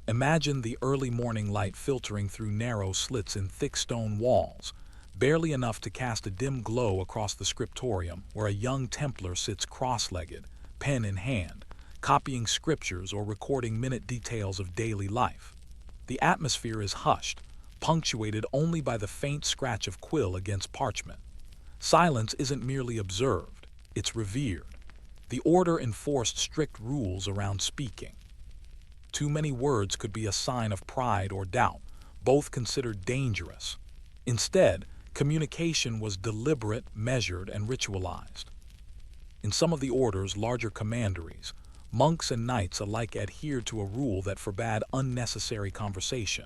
Imagine the early morning light filtering through narrow slits in thick stone walls, barely enough to cast a dim glow across the scriptorium where a young Templar sits cross-legged, pen in hand, copying scriptures or recording minute details of daily life. The atmosphere is hushed, punctuated only by the faint scratch of quill against parchment. Silence isn't merely observed, it's revered. The order enforced strict rules around speaking. Too many words could be a sign of pride or doubt, both considered dangerous. Instead, communication was deliberate, measured, and ritualized. In some of the order's larger commanderies, monks and knights alike adhered to a rule that forbade unnecessary conversation.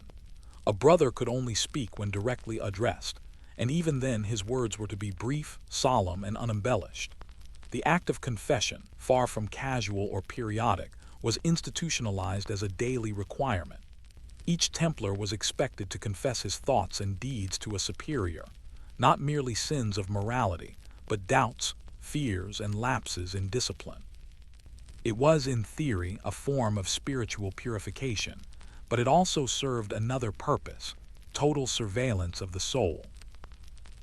A brother could only speak when directly addressed, and even then his words were to be brief, solemn, and unembellished. The act of confession, far from casual or periodic, was institutionalized as a daily requirement. Each Templar was expected to confess his thoughts and deeds to a superior, not merely sins of morality, but doubts, fears, and lapses in discipline. It was, in theory, a form of spiritual purification, but it also served another purpose: total surveillance of the soul.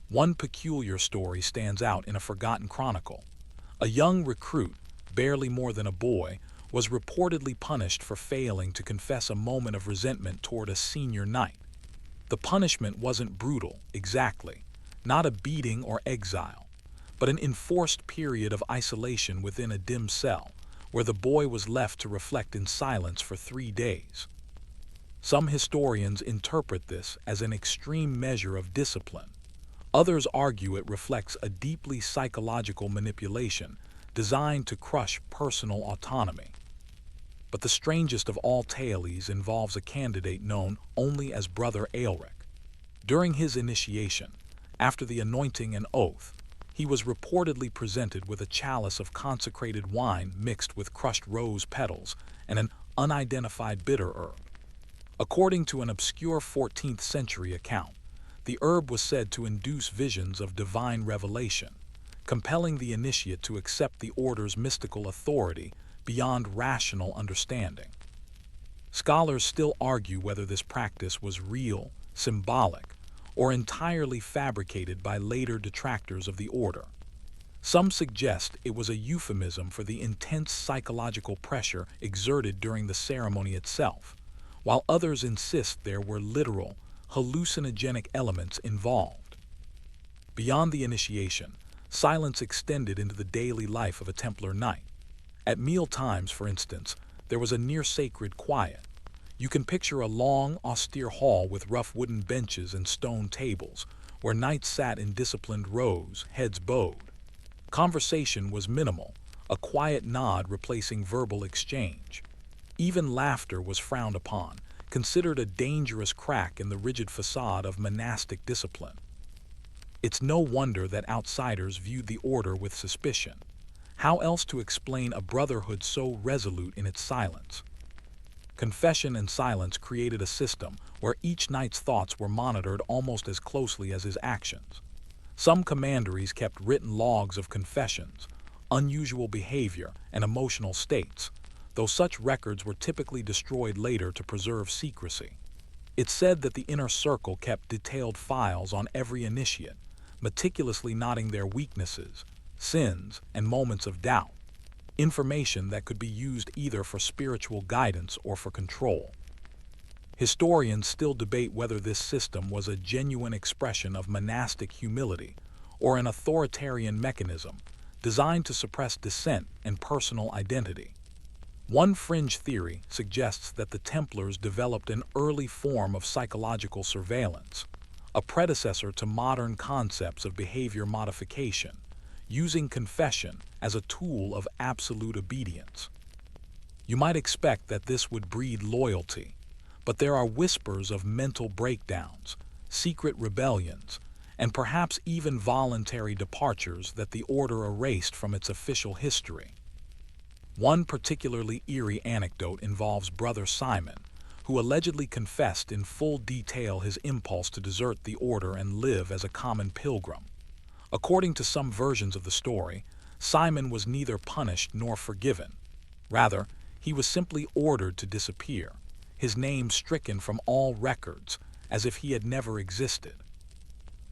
One peculiar story stands out in a forgotten chronicle. A young recruit, barely more than a boy, was reportedly punished for failing to confess a moment of resentment toward a senior knight. The punishment wasn't brutal, exactly, not a beating or exile, but an enforced period of isolation within a dim cell, where the boy was left to reflect in silence for 3 days. Some historians interpret this as an extreme measure of discipline, Others argue it reflects a deeply psychological manipulation designed to crush personal autonomy. But the strangest of all tales involves a candidate known only as Brother Aelric. During his initiation, after the anointing and oath, he was reportedly presented with a chalice of consecrated wine mixed with crushed rose petals and an unidentified bitter herb. According to an obscure 14th century account, the herb was said to induce visions of divine revelation, compelling the initiate to accept the order's mystical authority beyond rational understanding. Scholars still argue whether this practice was real, symbolic, or entirely fabricated by later detractors of the order. Some suggest it was a euphemism for the intense psychological pressure exerted during the ceremony itself, while others insist there were literal, hallucinogenic elements involved. Beyond the initiation, silence extended into the daily life of a Templar knight. At meal times, for instance, there was a near-sacred quiet. You can picture a long, austere hall with rough wooden benches and stone tables, where knights sat in disciplined rows, heads bowed. Conversation was minimal, a quiet nod replacing verbal exchange. Even laughter was frowned upon, considered a dangerous crack in the rigid facade of monastic discipline. It's no wonder that outsiders viewed the order with suspicion. How else to explain a brotherhood so resolute in its silence? Confession and silence created a system where each knight's thoughts were monitored almost as closely as his actions. Some commanderies kept written logs of confessions, unusual behavior, and emotional states, though such records were typically destroyed later to preserve secrecy. It's said that the inner circle kept detailed files on every initiate, meticulously noting their weaknesses, sins, and moments of doubt, information that could be used either for spiritual guidance or for control. Historians still debate whether this system was a genuine expression of monastic humility or an authoritarian mechanism designed to suppress dissent and personal identity. One fringe theory suggests that the Templars developed an early form of psychological surveillance, a predecessor to modern concepts of behavior modification, using confession as a tool of absolute obedience. You might expect that this would breed loyalty, but there are whispers of mental breakdowns, secret rebellions, and perhaps even voluntary departures that the order erased from its official history. One particularly eerie anecdote involves Brother Simon, who allegedly confessed in full detail his impulse to desert the order and live as a common pilgrim. According to some versions of the story, Simon was neither punished nor forgiven. Rather, he was simply ordered to disappear, his name stricken from all records, as if he had never existed.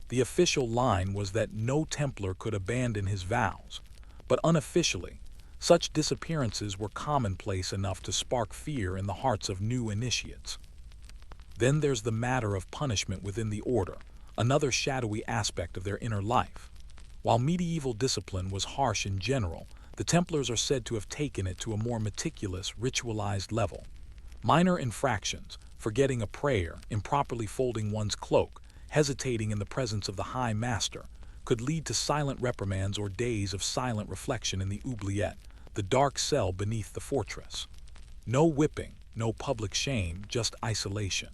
The official line was that no Templar could abandon his vows, but unofficially, such disappearances were commonplace enough to spark fear in the hearts of new initiates. Then there's the matter of punishment within the order, another shadowy aspect of their inner life. While medieval discipline was harsh in general, the Templars are said to have taken it to a more meticulous, ritualized level. Minor infractions, forgetting a prayer, improperly folding one's cloak, hesitating in the presence of the High Master, could lead to silent reprimands or days of silent reflection in the oubliette, the dark cell beneath the fortress. No whipping, no public shame, just isolation.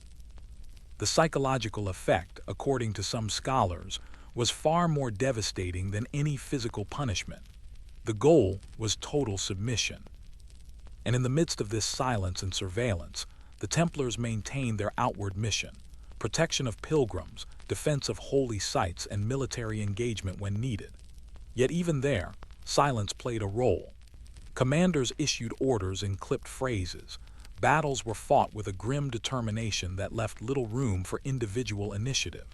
The psychological effect, according to some scholars, was far more devastating than any physical punishment. The goal was total submission. And in the midst of this silence and surveillance, the Templars maintained their outward mission: protection of pilgrims, defense of holy sites, and military engagement when needed. Yet even there, silence played a role. Commanders issued orders in clipped phrases. Battles were fought with a grim determination that left little room for individual initiative.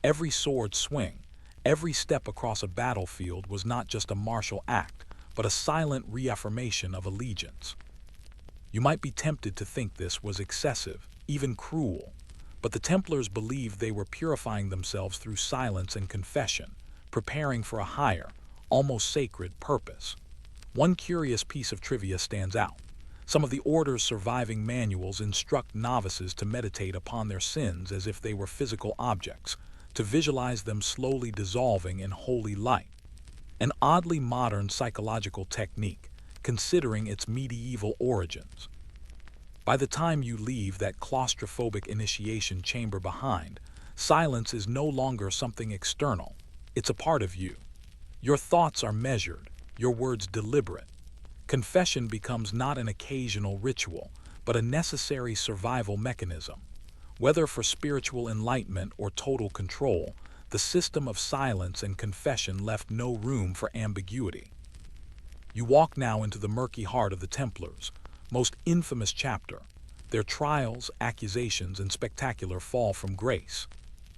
Every sword swing, every step across a battlefield was not just a martial act, but a silent reaffirmation of allegiance. You might be tempted to think this was excessive, even cruel, but the Templars believed they were purifying themselves through silence and confession, preparing for a higher, almost sacred purpose. One curious piece of trivia stands out. Some of the order's surviving manuals instruct novices to meditate upon their sins as if they were physical objects, to visualize them slowly dissolving in holy light. An oddly modern psychological technique, considering its medieval origins. By the time you leave that claustrophobic initiation chamber behind, silence is no longer something external. It's a part of you. Your thoughts are measured, your words deliberate. Confession becomes not an occasional ritual, but a necessary survival mechanism. Whether for spiritual enlightenment or total control, the system of silence and confession left no room for ambiguity. You walk now into the murky heart of the Templars' most infamous chapter, their trials, accusations, and spectacular fall from grace.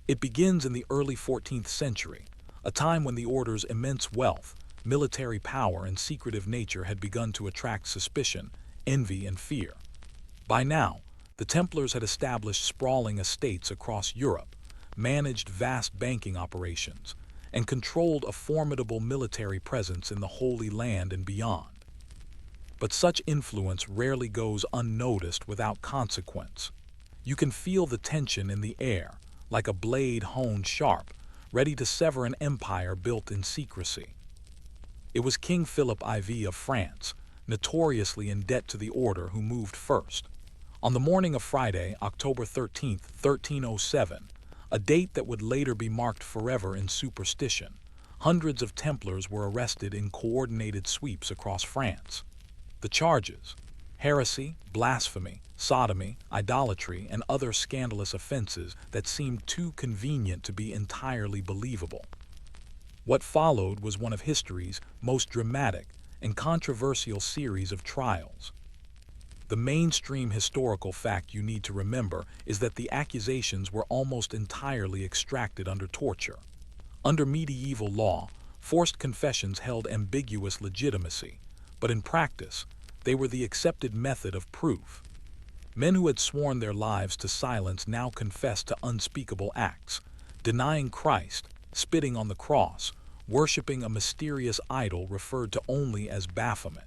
It begins in the early 14th century, a time when the order's immense wealth, military power, and secretive nature had begun to attract suspicion, envy, and fear. By now, the Templars had established sprawling estates across Europe, managed vast banking operations, and controlled a formidable military presence in the Holy Land and beyond. But such influence rarely goes unnoticed without consequence. You can feel the tension in the air, like a blade honed sharp, ready to sever an empire built in secrecy. It was King Philip IV of France, notoriously in debt to the order, who moved first. On the morning of Friday, October 13, 1307, a date that would later be marked forever in superstition, hundreds of Templars were arrested in coordinated sweeps across France. The charges: heresy, blasphemy, sodomy, idolatry, and other scandalous offenses that seemed too convenient to be entirely believable. What followed was one of history's most dramatic and controversial series of trials. The mainstream historical fact you need to remember is that the accusations were almost entirely extracted under torture. Under medieval law, forced confessions held ambiguous legitimacy, but in practice, they were the accepted method of proof. Men who had sworn their lives to silence now confessed to unspeakable acts, denying Christ, spitting on the cross, worshiping a mysterious idol referred to only as Baphomet.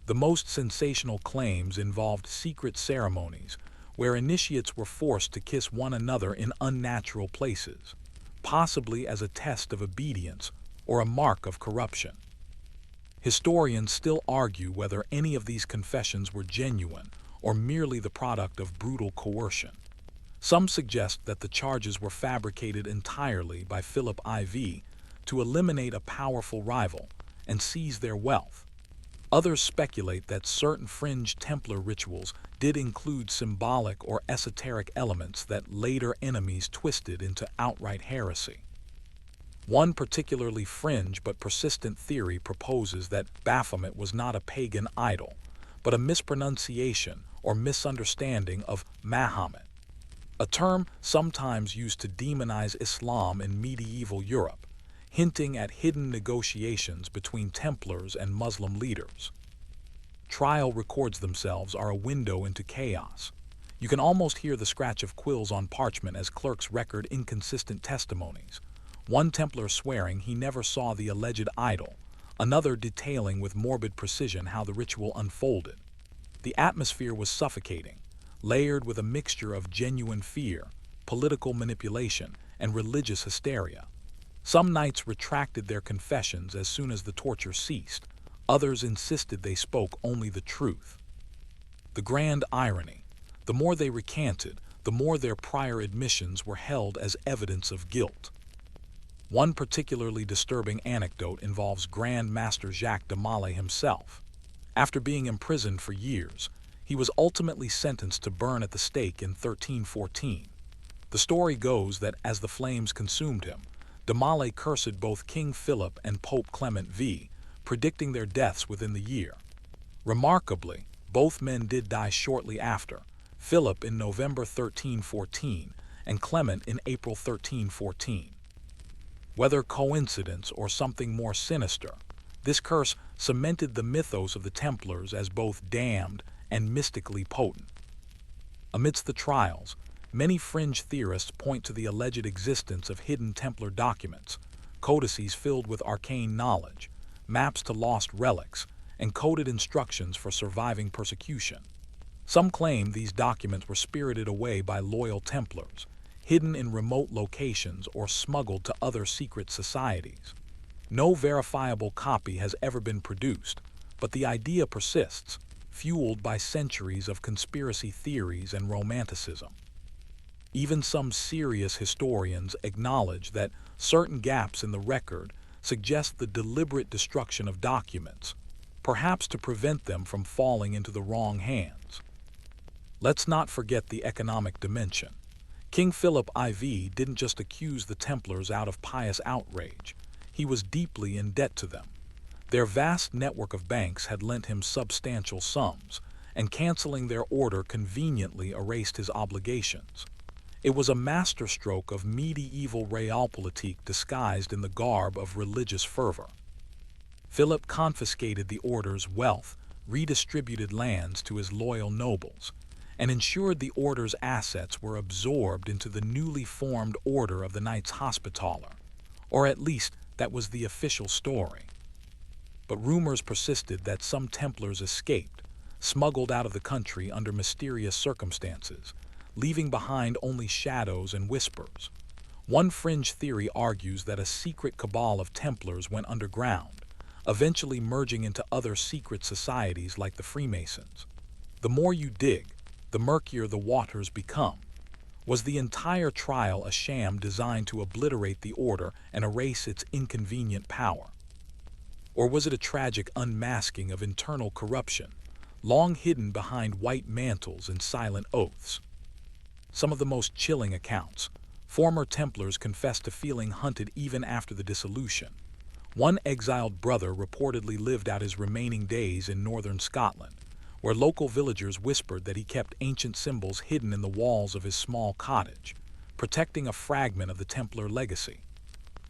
The most sensational claims involved secret ceremonies, where initiates were forced to kiss one another in unnatural places, possibly as a test of obedience or a mark of corruption. Historians still argue whether any of these confessions were genuine or merely the product of brutal coercion. Some suggest that the charges were fabricated entirely by Philip IV to eliminate a powerful rival and seize their wealth. Others speculate that certain fringe Templar rituals did include symbolic or esoteric elements that later enemies twisted into outright heresy. One particularly fringe but persistent theory proposes that Baphomet was not a pagan idol, but a mispronunciation or misunderstanding of Mahomet, a term sometimes used to demonize Islam in medieval Europe, hinting at hidden negotiations between Templars and Muslim leaders. Trial records themselves are a window into chaos. You can almost hear the scratch of quills on parchment as clerks record inconsistent testimonies. One Templar swearing he never saw the alleged idol, another detailing with morbid precision how the ritual unfolded. The atmosphere was suffocating, layered with a mixture of genuine fear, political manipulation, and religious hysteria. Some knights retracted their confessions as soon as the torture ceased. Others insisted they spoke only the truth. The grand irony: the more they recanted, the more their prior admissions were held as evidence of guilt. One particularly disturbing anecdote involves Grand Master Jacques de Molay himself. After being imprisoned for years, he was ultimately sentenced to burn at the stake in 1314. The story goes that as the flames consumed him, de Molay cursed both King Philip and Pope Clement V, predicting their deaths within the year. Remarkably, both men did die shortly after, Philip in November 1314 and Clement in April 1314. Whether coincidence or something more sinister, this curse cemented the mythos of the Templars as both damned and mystically potent. Amidst the trials, many fringe theorists point to the alleged existence of hidden Templar documents, codices filled with arcane knowledge, maps to lost relics, and coded instructions for surviving persecution. Some claim these documents were spirited away by loyal Templars, hidden in remote locations or smuggled to other secret societies. No verifiable copy has ever been produced, but the idea persists, fueled by centuries of conspiracy theories and romanticism. Even some serious historians acknowledge that certain gaps in the record suggest the deliberate destruction of documents, perhaps to prevent them from falling into the wrong hands. Let's not forget the economic dimension. King Philip IV didn't just accuse the Templars out of pious outrage. He was deeply in debt to them. Their vast network of banks had lent him substantial sums, and canceling their order conveniently erased his obligations. It was a masterstroke of medieval realpolitik disguised in the garb of religious fervor. Philip confiscated the order's wealth, redistributed lands to his loyal nobles, and ensured the order's assets were absorbed into the newly formed Order of the Knights Hospitaller, or at least that was the official story. But rumors persisted that some Templars escaped, smuggled out of the country under mysterious circumstances, leaving behind only shadows and whispers. One fringe theory argues that a secret cabal of Templars went underground, eventually merging into other secret societies like the Freemasons. The more you dig, the murkier the waters become. Was the entire trial a sham designed to obliterate the order and erase its inconvenient power? Or was it a tragic unmasking of internal corruption, long hidden behind white mantles and silent oaths? Some of the most chilling accounts. Former Templars confessed to feeling hunted even after the dissolution. One exiled brother reportedly lived out his remaining days in northern Scotland, where local villagers whispered that he kept ancient symbols hidden in the walls of his small cottage, protecting a fragment of the Templar legacy.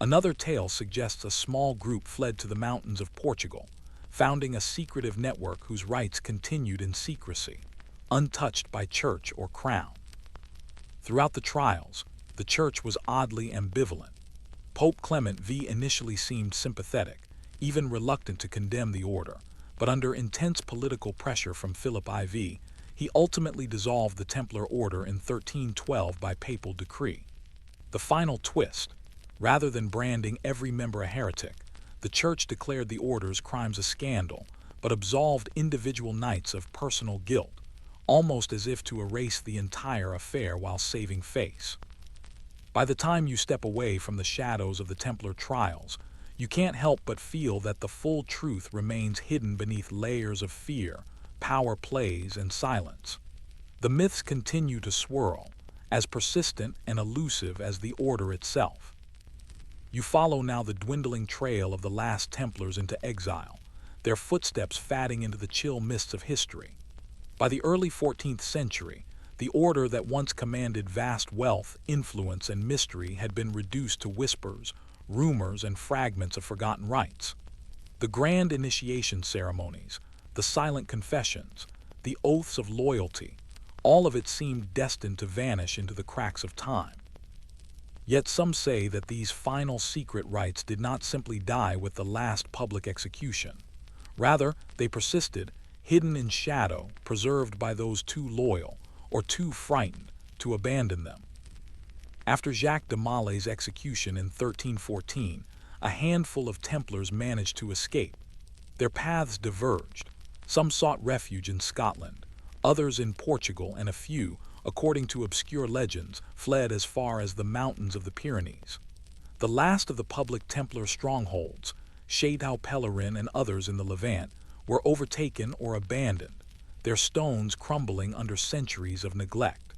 Another tale suggests a small group fled to the mountains of Portugal, founding a secretive network whose rites continued in secrecy, untouched by church or crown. Throughout the trials, the church was oddly ambivalent. Pope Clement V initially seemed sympathetic, even reluctant to condemn the order, but under intense political pressure from Philip IV, he ultimately dissolved the Templar order in 1312 by papal decree. The final twist: rather than branding every member a heretic, the church declared the order's crimes a scandal, but absolved individual knights of personal guilt, almost as if to erase the entire affair while saving face. By the time you step away from the shadows of the Templar trials, you can't help but feel that the full truth remains hidden beneath layers of fear, power plays, and silence. The myths continue to swirl, as persistent and elusive as the order itself. You follow now the dwindling trail of the last Templars into exile, their footsteps fading into the chill mists of history. By the early 14th century, the order that once commanded vast wealth, influence, and mystery had been reduced to whispers, rumors, and fragments of forgotten rites. The grand initiation ceremonies, the silent confessions, the oaths of loyalty, all of it seemed destined to vanish into the cracks of time. Yet some say that these final secret rites did not simply die with the last public execution. Rather, they persisted, hidden in shadow, preserved by those too loyal or too frightened to abandon them. After Jacques de Maillet's execution in 1314, a handful of Templars managed to escape. Their paths diverged. Some sought refuge in Scotland, others in Portugal, and a few, according to obscure legends, fled as far as the mountains of the Pyrenees. The last of the public Templar strongholds, Chateau Pellerin and others in the Levant, were overtaken or abandoned, their stones crumbling under centuries of neglect.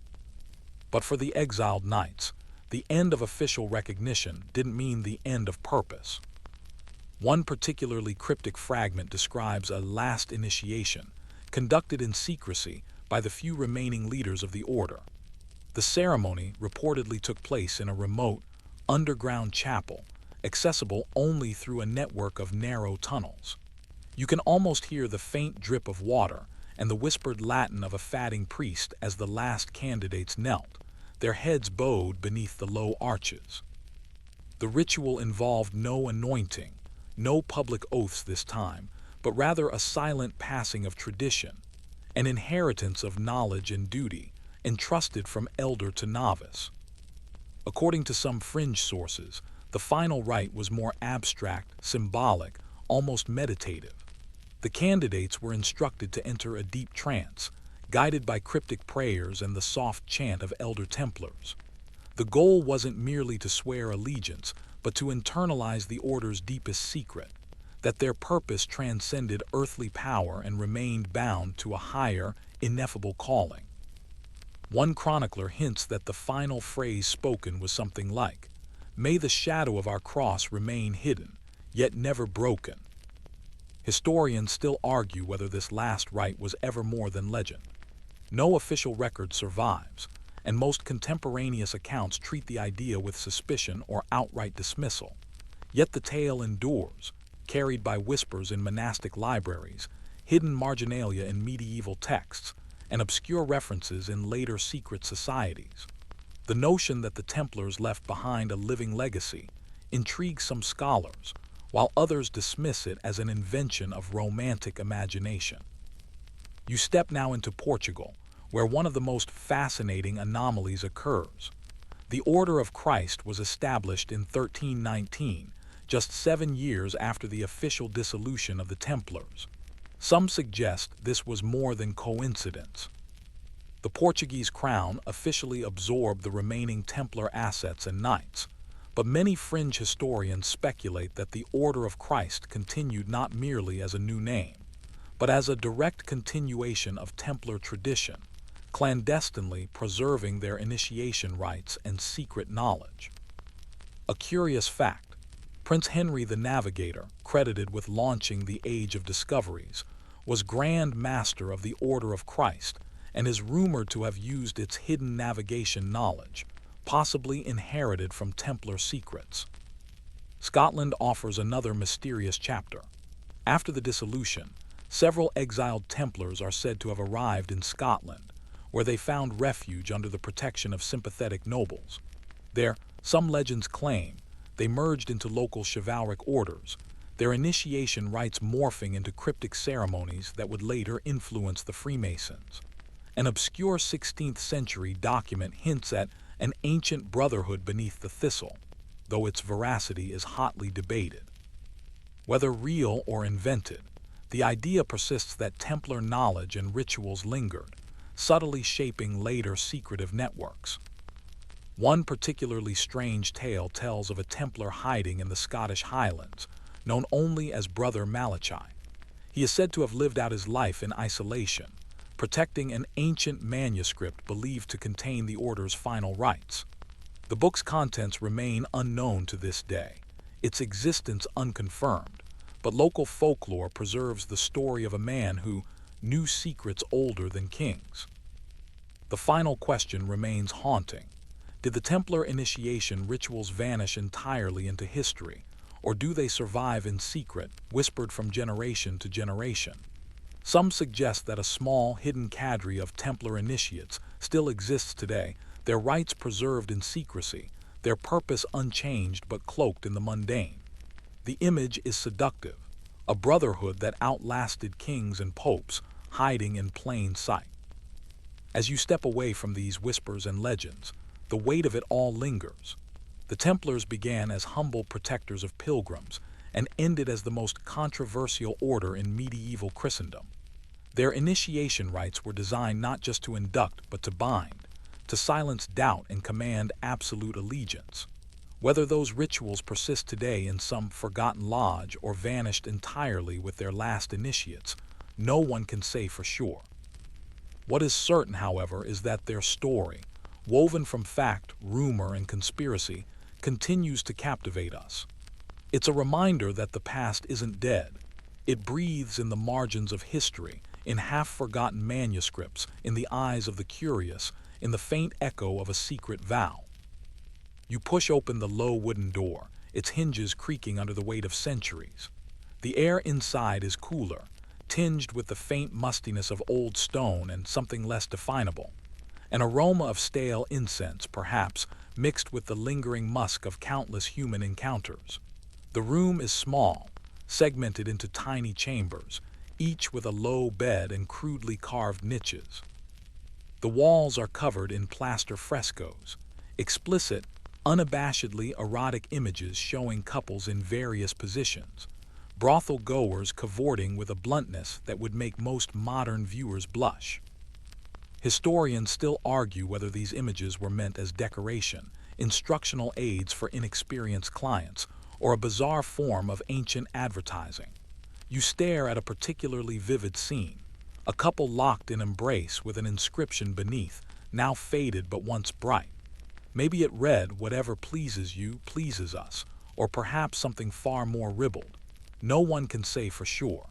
But for the exiled knights, the end of official recognition didn't mean the end of purpose. One particularly cryptic fragment describes a last initiation, conducted in secrecy by the few remaining leaders of the order. The ceremony reportedly took place in a remote, underground chapel, accessible only through a network of narrow tunnels. You can almost hear the faint drip of water and the whispered Latin of a fatting priest as the last candidates knelt, their heads bowed beneath the low arches. The ritual involved no anointing, no public oaths this time, but rather a silent passing of tradition, an inheritance of knowledge and duty, entrusted from elder to novice. According to some fringe sources, the final rite was more abstract, symbolic, almost meditative. The candidates were instructed to enter a deep trance, guided by cryptic prayers and the soft chant of elder Templars. The goal wasn't merely to swear allegiance, but to internalize the order's deepest secret, that their purpose transcended earthly power and remained bound to a higher, ineffable calling. One chronicler hints that the final phrase spoken was something like, "May the shadow of our cross remain hidden, yet never broken." Historians still argue whether this last rite was ever more than legend. No official record survives, and most contemporaneous accounts treat the idea with suspicion or outright dismissal. Yet the tale endures, carried by whispers in monastic libraries, hidden marginalia in medieval texts, and obscure references in later secret societies. The notion that the Templars left behind a living legacy intrigues some scholars, while others dismiss it as an invention of romantic imagination. You step now into Portugal, where one of the most fascinating anomalies occurs. The Order of Christ was established in 1319, just 7 years after the official dissolution of the Templars. Some suggest this was more than coincidence. The Portuguese crown officially absorbed the remaining Templar assets and knights, but many fringe historians speculate that the Order of Christ continued not merely as a new name, but as a direct continuation of Templar tradition, clandestinely preserving their initiation rites and secret knowledge. A curious fact: Prince Henry the Navigator, credited with launching the Age of Discoveries, was Grand Master of the Order of Christ and is rumored to have used its hidden navigation knowledge, possibly inherited from Templar secrets. Scotland offers another mysterious chapter. After the dissolution, several exiled Templars are said to have arrived in Scotland, where they found refuge under the protection of sympathetic nobles. There, some legends claim, they merged into local chivalric orders, their initiation rites morphing into cryptic ceremonies that would later influence the Freemasons. An obscure 16th century document hints at an ancient brotherhood beneath the thistle, though its veracity is hotly debated. Whether real or invented, the idea persists that Templar knowledge and rituals lingered, subtly shaping later secretive networks. One particularly strange tale tells of a Templar hiding in the Scottish Highlands, known only as Brother Malachi. He is said to have lived out his life in isolation, protecting an ancient manuscript believed to contain the order's final rites. The book's contents remain unknown to this day, its existence unconfirmed, but local folklore preserves the story of a man who knew secrets older than kings. The final question remains haunting. Did the Templar initiation rituals vanish entirely into history, or do they survive in secret, whispered from generation to generation? Some suggest that a small, hidden cadre of Templar initiates still exists today, their rites preserved in secrecy, their purpose unchanged but cloaked in the mundane. The image is seductive, a brotherhood that outlasted kings and popes, hiding in plain sight. As you step away from these whispers and legends, the weight of it all lingers. The Templars began as humble protectors of pilgrims and ended as the most controversial order in medieval Christendom. Their initiation rites were designed not just to induct but to bind, to silence doubt and command absolute allegiance. Whether those rituals persist today in some forgotten lodge or vanished entirely with their last initiates, no one can say for sure. What is certain, however, is that their story, woven from fact, rumor, and conspiracy, continues to captivate us. It's a reminder that the past isn't dead. It breathes in the margins of history, in half-forgotten manuscripts, in the eyes of the curious, in the faint echo of a secret vow. You push open the low wooden door, its hinges creaking under the weight of centuries. The air inside is cooler, tinged with the faint mustiness of old stone and something less definable. An aroma of stale incense, perhaps, mixed with the lingering musk of countless human encounters. The room is small, segmented into tiny chambers, each with a low bed and crudely carved niches. The walls are covered in plaster frescoes, explicit unabashedly erotic images showing couples in various positions, brothel goers cavorting with a bluntness that would make most modern viewers blush. Historians still argue whether these images were meant as decoration, instructional aids for inexperienced clients, or a bizarre form of ancient advertising. You stare at a particularly vivid scene, a couple locked in embrace with an inscription beneath, now faded but once bright. Maybe it read, "Whatever pleases you pleases us," or perhaps something far more ribald. No one can say for sure.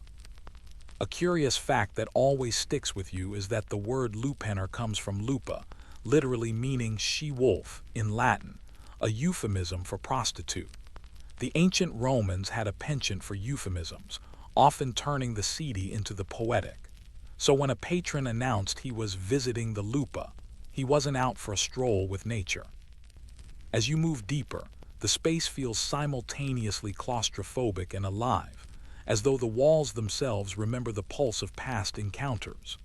A curious fact that always sticks with you is that the word lupener comes from lupa, literally meaning she-wolf in Latin, a euphemism for prostitute. The ancient Romans had a penchant for euphemisms, often turning the seedy into the poetic. So when a patron announced he was visiting the lupa, he wasn't out for a stroll with nature. As you move deeper, the space feels simultaneously claustrophobic and alive, as though the walls themselves remember the pulse of past encounters.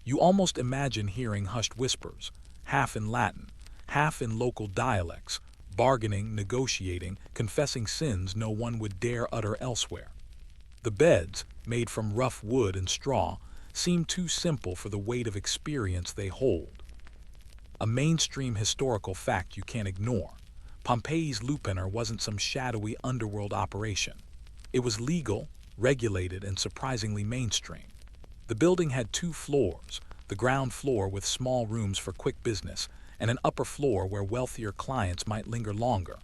You almost imagine hearing hushed whispers, half in Latin, half in local dialects, bargaining, negotiating, confessing sins no one would dare utter elsewhere. The beds, made from rough wood and straw, seem too simple for the weight of experience they hold. A mainstream historical fact you can't ignore: Pompeii's lupener wasn't some shadowy underworld operation. It was legal, regulated, and surprisingly mainstream. The building had 2 floors, the ground floor with small rooms for quick business, and an upper floor where wealthier clients might linger longer.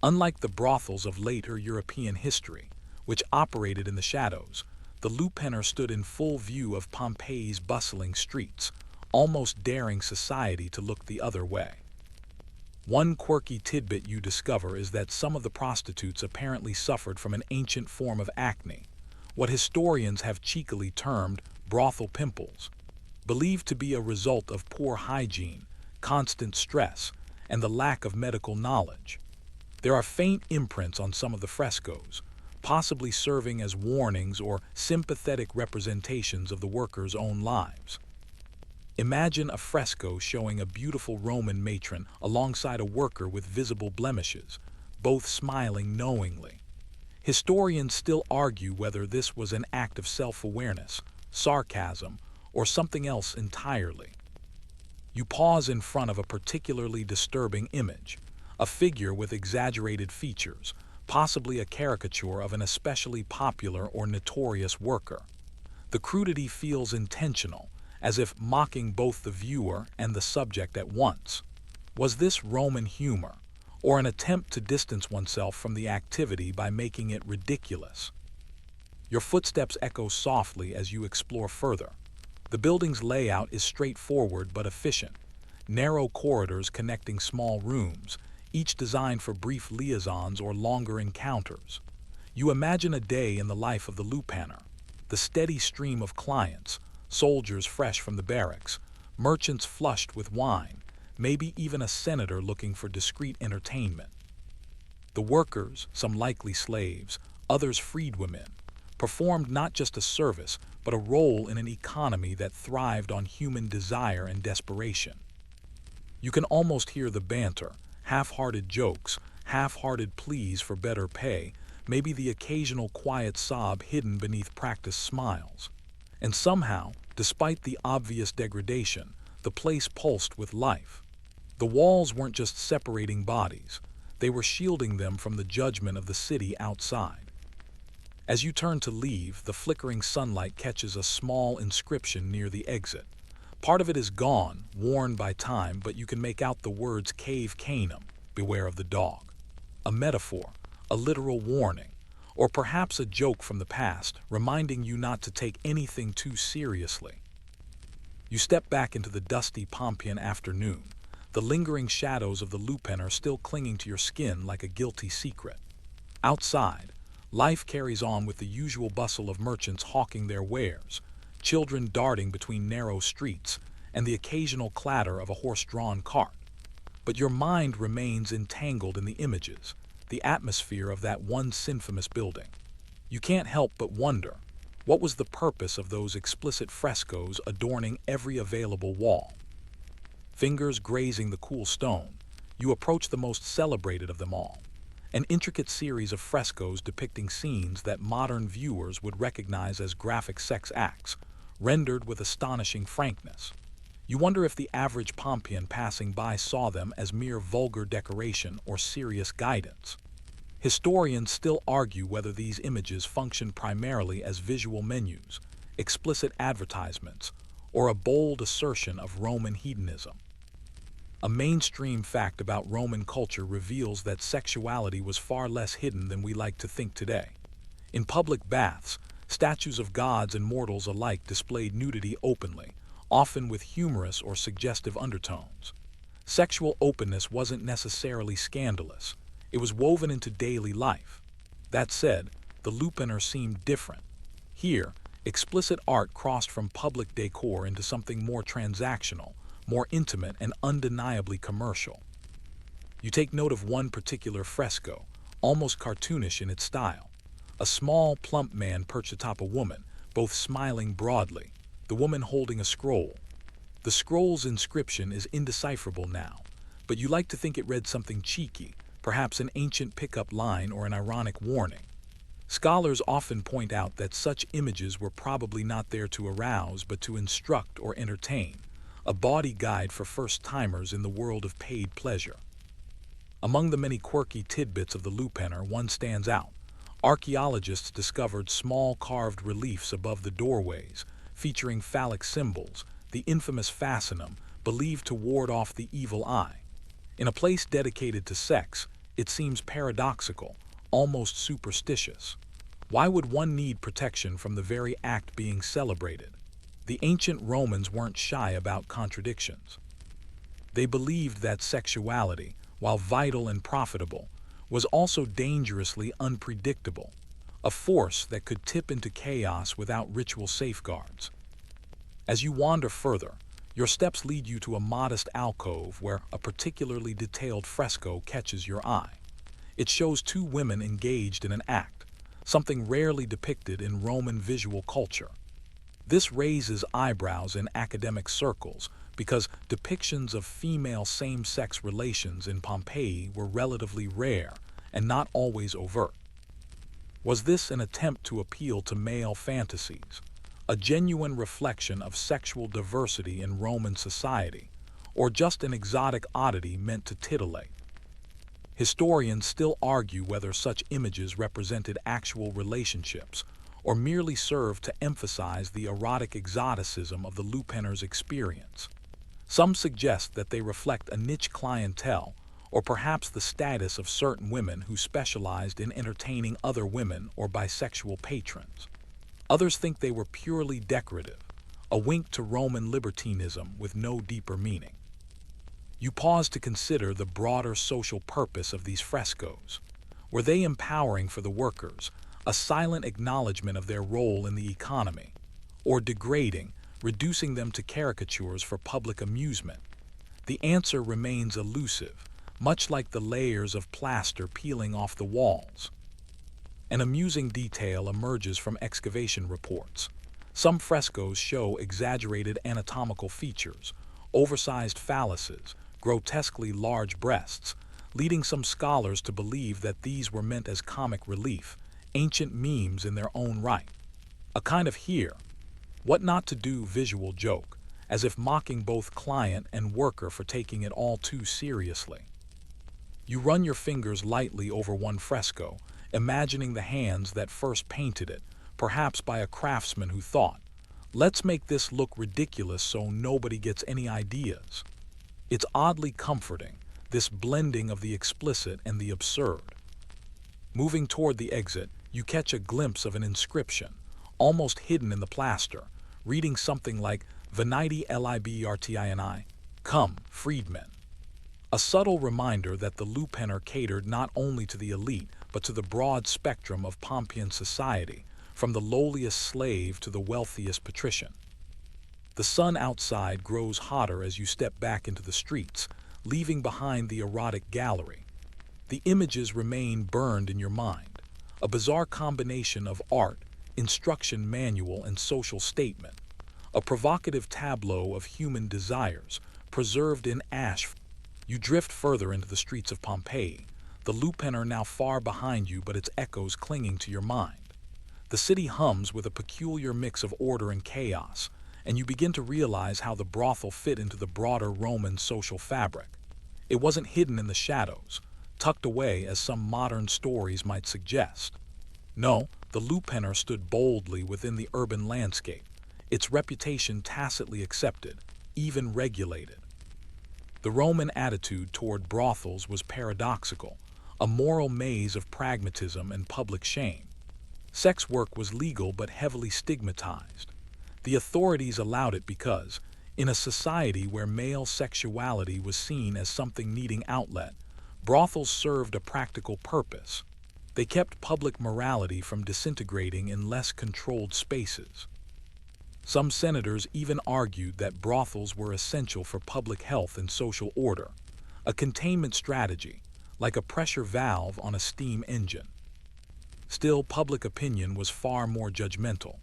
Unlike the brothels of later European history, which operated in the shadows, the lupener stood in full view of Pompeii's bustling streets, almost daring society to look the other way. One quirky tidbit you discover is that some of the prostitutes apparently suffered from an ancient form of acne, what historians have cheekily termed brothel pimples, believed to be a result of poor hygiene, constant stress, and the lack of medical knowledge. There are faint imprints on some of the frescoes, possibly serving as warnings or sympathetic representations of the workers' own lives. Imagine a fresco showing a beautiful Roman matron alongside a worker with visible blemishes, both smiling knowingly. Historians still argue whether this was an act of self-awareness, sarcasm, or something else entirely. You pause in front of a particularly disturbing image, a figure with exaggerated features, possibly a caricature of an especially popular or notorious worker. The crudity feels intentional, as if mocking both the viewer and the subject at once. Was this Roman humor, or an attempt to distance oneself from the activity by making it ridiculous? Your footsteps echo softly as you explore further. The building's layout is straightforward but efficient, narrow corridors connecting small rooms, each designed for brief liaisons or longer encounters. You imagine a day in the life of the lupener, the steady stream of clients, soldiers fresh from the barracks, merchants flushed with wine, maybe even a senator looking for discreet entertainment. The workers, some likely slaves, others freedwomen, performed not just a service, but a role in an economy that thrived on human desire and desperation. You can almost hear the banter, half-hearted jokes, half-hearted pleas for better pay, maybe the occasional quiet sob hidden beneath practiced smiles. And somehow, despite the obvious degradation, the place pulsed with life. The walls weren't just separating bodies, they were shielding them from the judgment of the city outside. As you turn to leave, the flickering sunlight catches a small inscription near the exit. Part of it is gone, worn by time, but you can make out the words "Cave Canem," beware of the dog. A metaphor, a literal warning, or perhaps a joke from the past, reminding you not to take anything too seriously. You step back into the dusty Pompeian afternoon, the lingering shadows of the lupener still clinging to your skin like a guilty secret. Outside, life carries on with the usual bustle of merchants hawking their wares, children darting between narrow streets, and the occasional clatter of a horse-drawn cart. But your mind remains entangled in the images, the atmosphere of that once infamous building. You can't help but wonder, what was the purpose of those explicit frescoes adorning every available wall? Fingers grazing the cool stone, You approach the most celebrated of them all, an intricate series of frescoes depicting scenes that modern viewers would recognize as graphic sex acts, rendered with astonishing frankness. You wonder if the average Pompeian passing by saw them as mere vulgar decoration or serious guidance. Historians still argue whether these images function primarily as visual menus, explicit advertisements, or a bold assertion of Roman hedonism. A mainstream fact about Roman culture reveals that sexuality was far less hidden than we like to think today. In public baths, statues of gods and mortals alike displayed nudity openly, often with humorous or suggestive undertones. Sexual openness wasn't necessarily scandalous. It was woven into daily life. That said, the Lupanar seemed different. Here, explicit art crossed from public decor into something more transactional, more intimate, and undeniably commercial. You take note of one particular fresco, almost cartoonish in its style. A small, plump man perched atop a woman, both smiling broadly, the woman holding a scroll. The scroll's inscription is indecipherable now, but you like to think it read something cheeky, perhaps an ancient pickup line or an ironic warning. Scholars often point out that such images were probably not there to arouse but to instruct or entertain, a bawdy guide for first-timers in the world of paid pleasure. Among the many quirky tidbits of the Lupanar, one stands out. Archaeologists discovered small carved reliefs above the doorways, featuring phallic symbols, the infamous fascinum, believed to ward off the evil eye. In a place dedicated to sex, it seems paradoxical, almost superstitious. Why would one need protection from the very act being celebrated? The ancient Romans weren't shy about contradictions. They believed that sexuality, while vital and profitable, was also dangerously unpredictable, a force that could tip into chaos without ritual safeguards. As you wander further, your steps lead you to a modest alcove where a particularly detailed fresco catches your eye. It shows two women engaged in an act, something rarely depicted in Roman visual culture. This raises eyebrows in academic circles because depictions of female same-sex relations in Pompeii were relatively rare and not always overt. Was this an attempt to appeal to male fantasies, a genuine reflection of sexual diversity in Roman society, or just an exotic oddity meant to titillate? Historians still argue whether such images represented actual relationships or merely served to emphasize the erotic exoticism of the Lupanar's experience. Some suggest that they reflect a niche clientele or perhaps the status of certain women who specialized in entertaining other women or bisexual patrons. Others think they were purely decorative, a wink to Roman libertinism with no deeper meaning. You pause to consider the broader social purpose of these frescoes. Were they empowering for the workers, a silent acknowledgement of their role in the economy, or degrading, reducing them to caricatures for public amusement? The answer remains elusive, much like the layers of plaster peeling off the walls. An amusing detail emerges from excavation reports. Some frescoes show exaggerated anatomical features, oversized phalluses, grotesquely large breasts, leading some scholars to believe that these were meant as comic relief, ancient memes in their own right. A kind of what not to do visual joke, as if mocking both client and worker for taking it all too seriously. You run your fingers lightly over one fresco, imagining the hands that first painted it, perhaps by a craftsman who thought, "Let's make this look ridiculous so nobody gets any ideas." It's oddly comforting, this blending of the explicit and the absurd. Moving toward the exit, you catch a glimpse of an inscription, almost hidden in the plaster, reading something like Venite Libertini, come, freedmen. A subtle reminder that the Lupanar catered not only to the elite but to the broad spectrum of Pompeian society, from the lowliest slave to the wealthiest patrician. The sun outside grows hotter as you step back into the streets, leaving behind the erotic gallery. The images remain burned in your mind, a bizarre combination of art, instruction manual, and social statement, a provocative tableau of human desires, preserved in ash. You drift further into the streets of Pompeii, the Lupener now far behind you but its echoes clinging to your mind. The city hums with a peculiar mix of order and chaos, and you begin to realize how the brothel fit into the broader Roman social fabric. It wasn't hidden in the shadows, tucked away as some modern stories might suggest. No, the Lupener stood boldly within the urban landscape, its reputation tacitly accepted, even regulated. The Roman attitude toward brothels was paradoxical, a moral maze of pragmatism and public shame. Sex work was legal but heavily stigmatized. The authorities allowed it because, in a society where male sexuality was seen as something needing outlet, brothels served a practical purpose. They kept public morality from disintegrating in less controlled spaces. Some senators even argued that brothels were essential for public health and social order, a containment strategy, like a pressure valve on a steam engine. Still, public opinion was far more judgmental.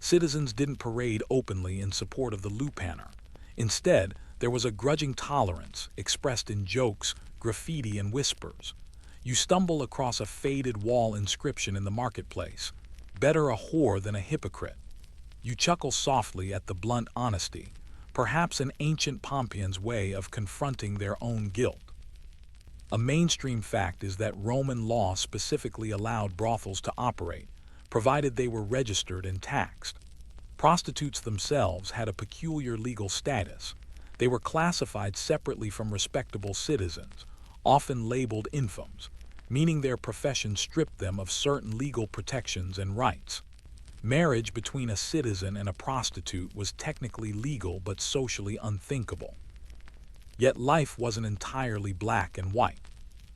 Citizens didn't parade openly in support of the Lupaner. Instead, there was a grudging tolerance expressed in jokes, graffiti, and whispers. You stumble across a faded wall inscription in the marketplace, "Better a whore than a hypocrite." You chuckle softly at the blunt honesty, perhaps an ancient Pompeian's way of confronting their own guilt. A mainstream fact is that Roman law specifically allowed brothels to operate, provided they were registered and taxed. Prostitutes themselves had a peculiar legal status. They were classified separately from respectable citizens, often labeled infames, meaning their profession stripped them of certain legal protections and rights. Marriage between a citizen and a prostitute was technically legal but socially unthinkable. Yet life wasn't entirely black and white.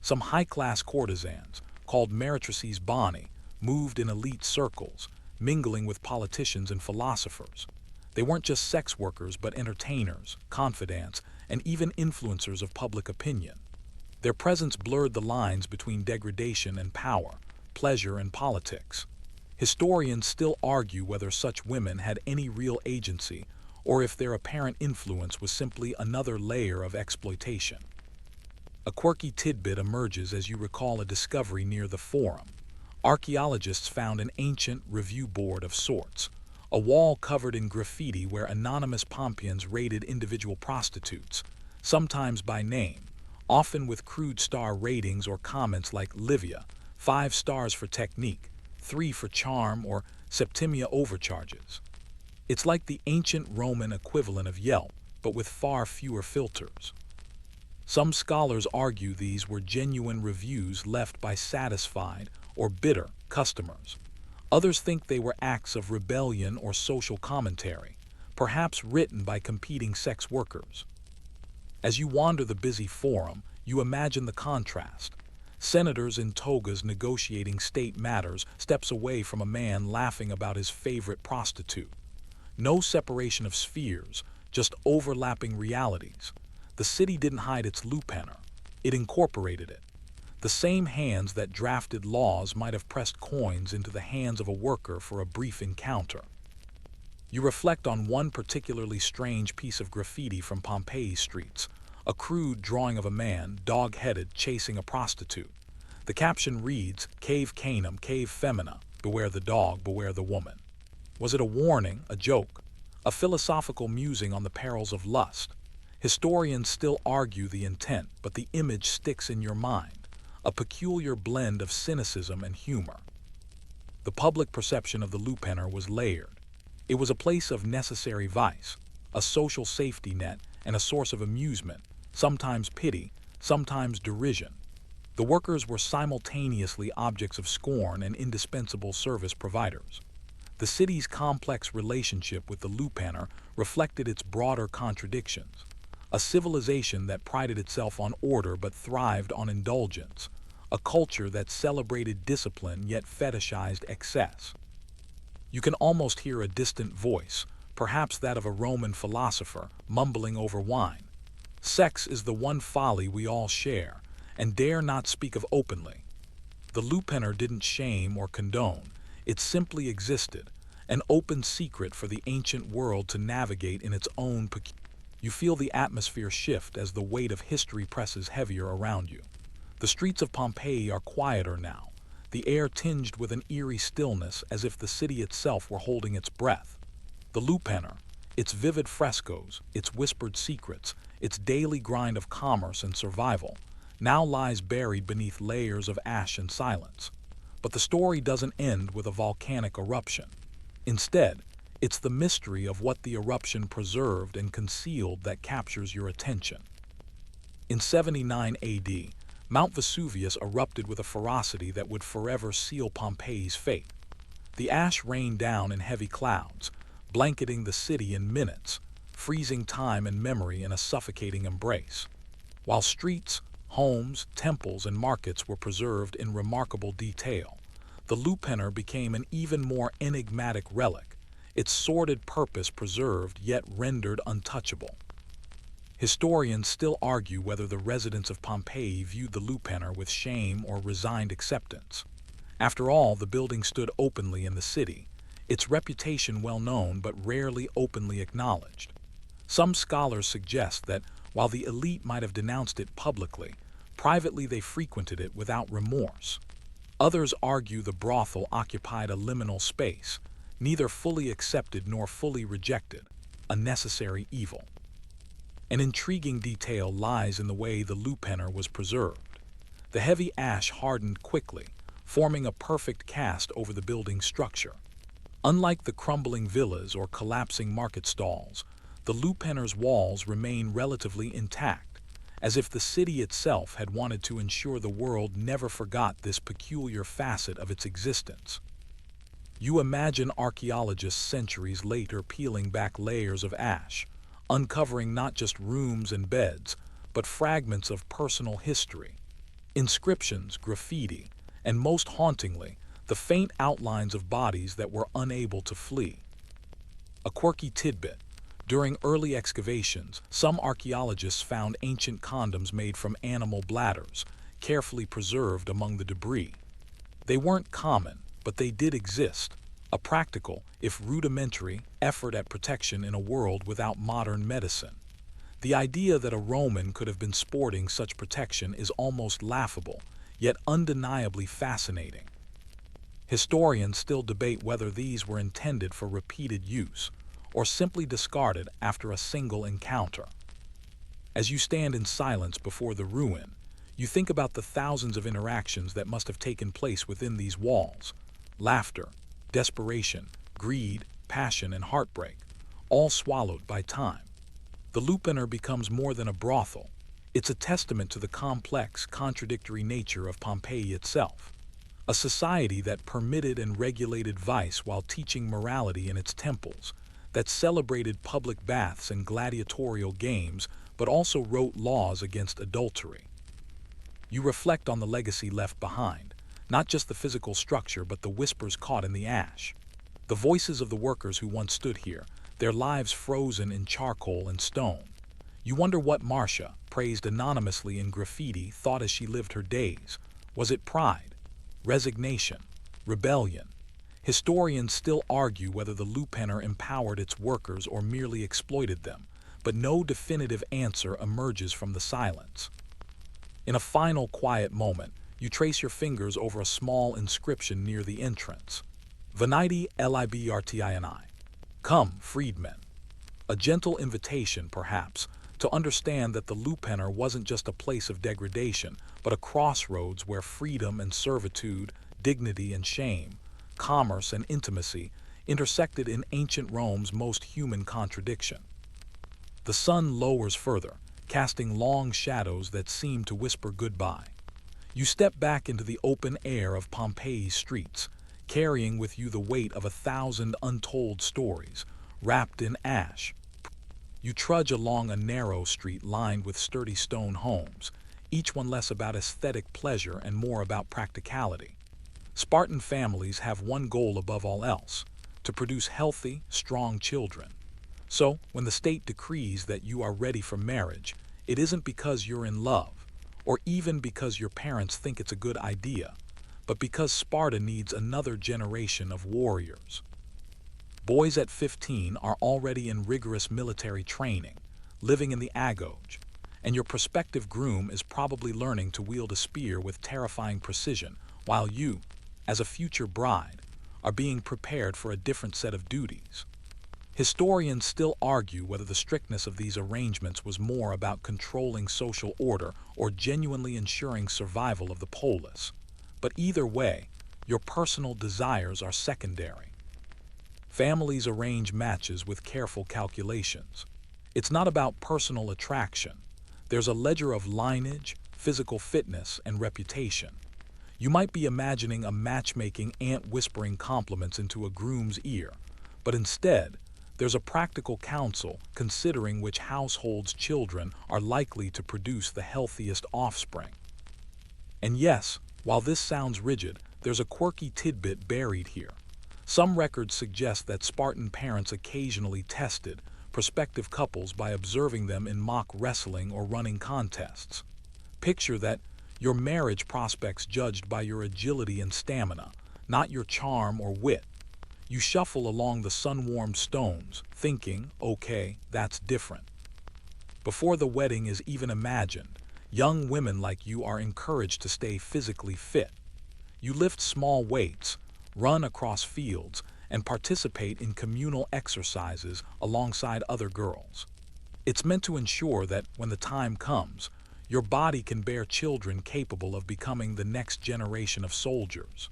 Some high-class courtesans, called meretrices boni, moved in elite circles, mingling with politicians and philosophers. They weren't just sex workers but entertainers, confidants, and even influencers of public opinion. Their presence blurred the lines between degradation and power, pleasure and politics. Historians still argue whether such women had any real agency or if their apparent influence was simply another layer of exploitation. A quirky tidbit emerges as you recall a discovery near the Forum. Archaeologists found an ancient review board of sorts, a wall covered in graffiti where anonymous Pompeians rated individual prostitutes, sometimes by name, often with crude star ratings or comments like "Livia, 5 stars for technique, 3 for charm," or "Septimia overcharges." It's like the ancient Roman equivalent of Yelp, but with far fewer filters. Some scholars argue these were genuine reviews left by satisfied or bitter customers. Others think they were acts of rebellion or social commentary, perhaps written by competing sex workers. As you wander the busy Forum, you imagine the contrast. Senators in togas negotiating state matters steps away from a man laughing about his favorite prostitute. No separation of spheres, just overlapping realities. The city didn't hide its Lupaner, it incorporated it. The same hands that drafted laws might have pressed coins into the hands of a worker for a brief encounter. You reflect on one particularly strange piece of graffiti from Pompeii's streets, a crude drawing of a man, dog-headed, chasing a prostitute. The caption reads, "Cave Canum, Cave Femina, beware the dog, beware the woman." Was it a warning, a joke, a philosophical musing on the perils of lust? Historians still argue the intent, but the image sticks in your mind, a peculiar blend of cynicism and humor. The public perception of the Lupaner was layered. It was a place of necessary vice, a social safety net, and a source of amusement, sometimes pity, sometimes derision. The workers were simultaneously objects of scorn and indispensable service providers. The city's complex relationship with the Lupaner reflected its broader contradictions. A civilization that prided itself on order but thrived on indulgence. A culture that celebrated discipline yet fetishized excess. You can almost hear a distant voice, perhaps that of a Roman philosopher, mumbling over wine. Sex is the one folly we all share, and dare not speak of openly. The Lupaner didn't shame or condone. It simply existed, an open secret for the ancient world to navigate in its own peculiar You feel the atmosphere shift as the weight of history presses heavier around you. The streets of Pompeii are quieter now, the air tinged with an eerie stillness as if the city itself were holding its breath. The Lupanar, its vivid frescoes, its whispered secrets, its daily grind of commerce and survival, now lies buried beneath layers of ash and silence. But the story doesn't end with a volcanic eruption. Instead, it's the mystery of what the eruption preserved and concealed that captures your attention. In 79 AD, Mount Vesuvius erupted with a ferocity that would forever seal Pompeii's fate. The ash rained down in heavy clouds, blanketing the city in minutes, freezing time and memory in a suffocating embrace. While streets, homes, temples, and markets were preserved in remarkable detail, the Lupanar became an even more enigmatic relic, its sordid purpose preserved yet rendered untouchable. Historians still argue whether the residents of Pompeii viewed the Lupanar with shame or resigned acceptance. After all, the building stood openly in the city, its reputation well known but rarely openly acknowledged. Some scholars suggest that, while the elite might have denounced it publicly, privately they frequented it without remorse. Others argue the brothel occupied a liminal space, neither fully accepted nor fully rejected, a necessary evil. An intriguing detail lies in the way the Lupanar was preserved. The heavy ash hardened quickly, forming a perfect cast over the building's structure. Unlike the crumbling villas or collapsing market stalls, the Lupanar's walls remain relatively intact, as if the city itself had wanted to ensure the world never forgot this peculiar facet of its existence. You imagine archaeologists centuries later peeling back layers of ash, uncovering not just rooms and beds, but fragments of personal history, inscriptions, graffiti, and most hauntingly, the faint outlines of bodies that were unable to flee. A quirky tidbit: during early excavations, some archaeologists found ancient condoms made from animal bladders, carefully preserved among the debris. They weren't common, but they did exist, a practical, if rudimentary, effort at protection in a world without modern medicine. The idea that a Roman could have been sporting such protection is almost laughable, yet undeniably fascinating. Historians still debate whether these were intended for repeated use, or simply discarded after a single encounter. As you stand in silence before the ruin, you think about the thousands of interactions that must have taken place within these walls. Laughter, desperation, greed, passion, and heartbreak, all swallowed by time. The Lupanar becomes more than a brothel. It's a testament to the complex, contradictory nature of Pompeii itself. A society that permitted and regulated vice while teaching morality in its temples, that celebrated public baths and gladiatorial games, but also wrote laws against adultery. You reflect on the legacy left behind, not just the physical structure but the whispers caught in the ash. The voices of the workers who once stood here, their lives frozen in charcoal and stone. You wonder what Marcia, praised anonymously in graffiti, thought as she lived her days. Was it pride? Resignation? Rebellion? Historians still argue whether the Lupanar empowered its workers or merely exploited them, but no definitive answer emerges from the silence. In a final quiet moment, you trace your fingers over a small inscription near the entrance. Venite libertini. Come, freedmen. A gentle invitation, perhaps, to understand that the Lupanar wasn't just a place of degradation, but a crossroads where freedom and servitude, dignity and shame, commerce and intimacy intersected in ancient Rome's most human contradiction. The sun lowers further, casting long shadows that seem to whisper goodbye. You step back into the open air of Pompeii's streets, carrying with you the weight of 1,000 untold stories, wrapped in ash. You trudge along a narrow street lined with sturdy stone homes, each one less about aesthetic pleasure and more about practicality. Spartan families have one goal above all else: to produce healthy, strong children. So, when the state decrees that you are ready for marriage, it isn't because you're in love, or even because your parents think it's a good idea, but because Sparta needs another generation of warriors. Boys at 15 are already in rigorous military training, living in the agoge, and your prospective groom is probably learning to wield a spear with terrifying precision, while you, as a future bride, are being prepared for a different set of duties. Historians still argue whether the strictness of these arrangements was more about controlling social order or genuinely ensuring survival of the polis. But either way, your personal desires are secondary. Families arrange matches with careful calculations. It's not about personal attraction. There's a ledger of lineage, physical fitness, and reputation. You might be imagining a matchmaking ant whispering compliments into a groom's ear, but instead, there's a practical counsel considering which household's children are likely to produce the healthiest offspring. And yes, while this sounds rigid, there's a quirky tidbit buried here. Some records suggest that Spartan parents occasionally tested prospective couples by observing them in mock wrestling or running contests. Picture that: your marriage prospects judged by your agility and stamina, not your charm or wit. You shuffle along the sun-warmed stones, thinking, okay, that's different. Before the wedding is even imagined, young women like you are encouraged to stay physically fit. You lift small weights, run across fields, and participate in communal exercises alongside other girls. It's meant to ensure that, when the time comes, your body can bear children capable of becoming the next generation of soldiers.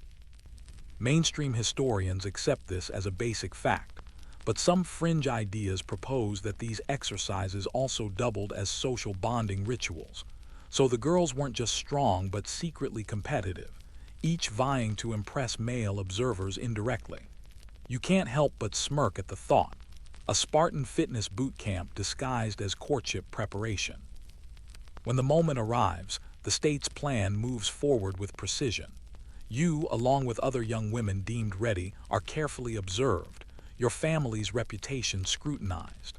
Mainstream historians accept this as a basic fact, but some fringe ideas propose that these exercises also doubled as social bonding rituals. So the girls weren't just strong but secretly competitive, each vying to impress male observers indirectly. You can't help but smirk at the thought: a Spartan fitness boot camp disguised as courtship preparation. When the moment arrives, the state's plan moves forward with precision. You, along with other young women deemed ready, are carefully observed, your family's reputation scrutinized.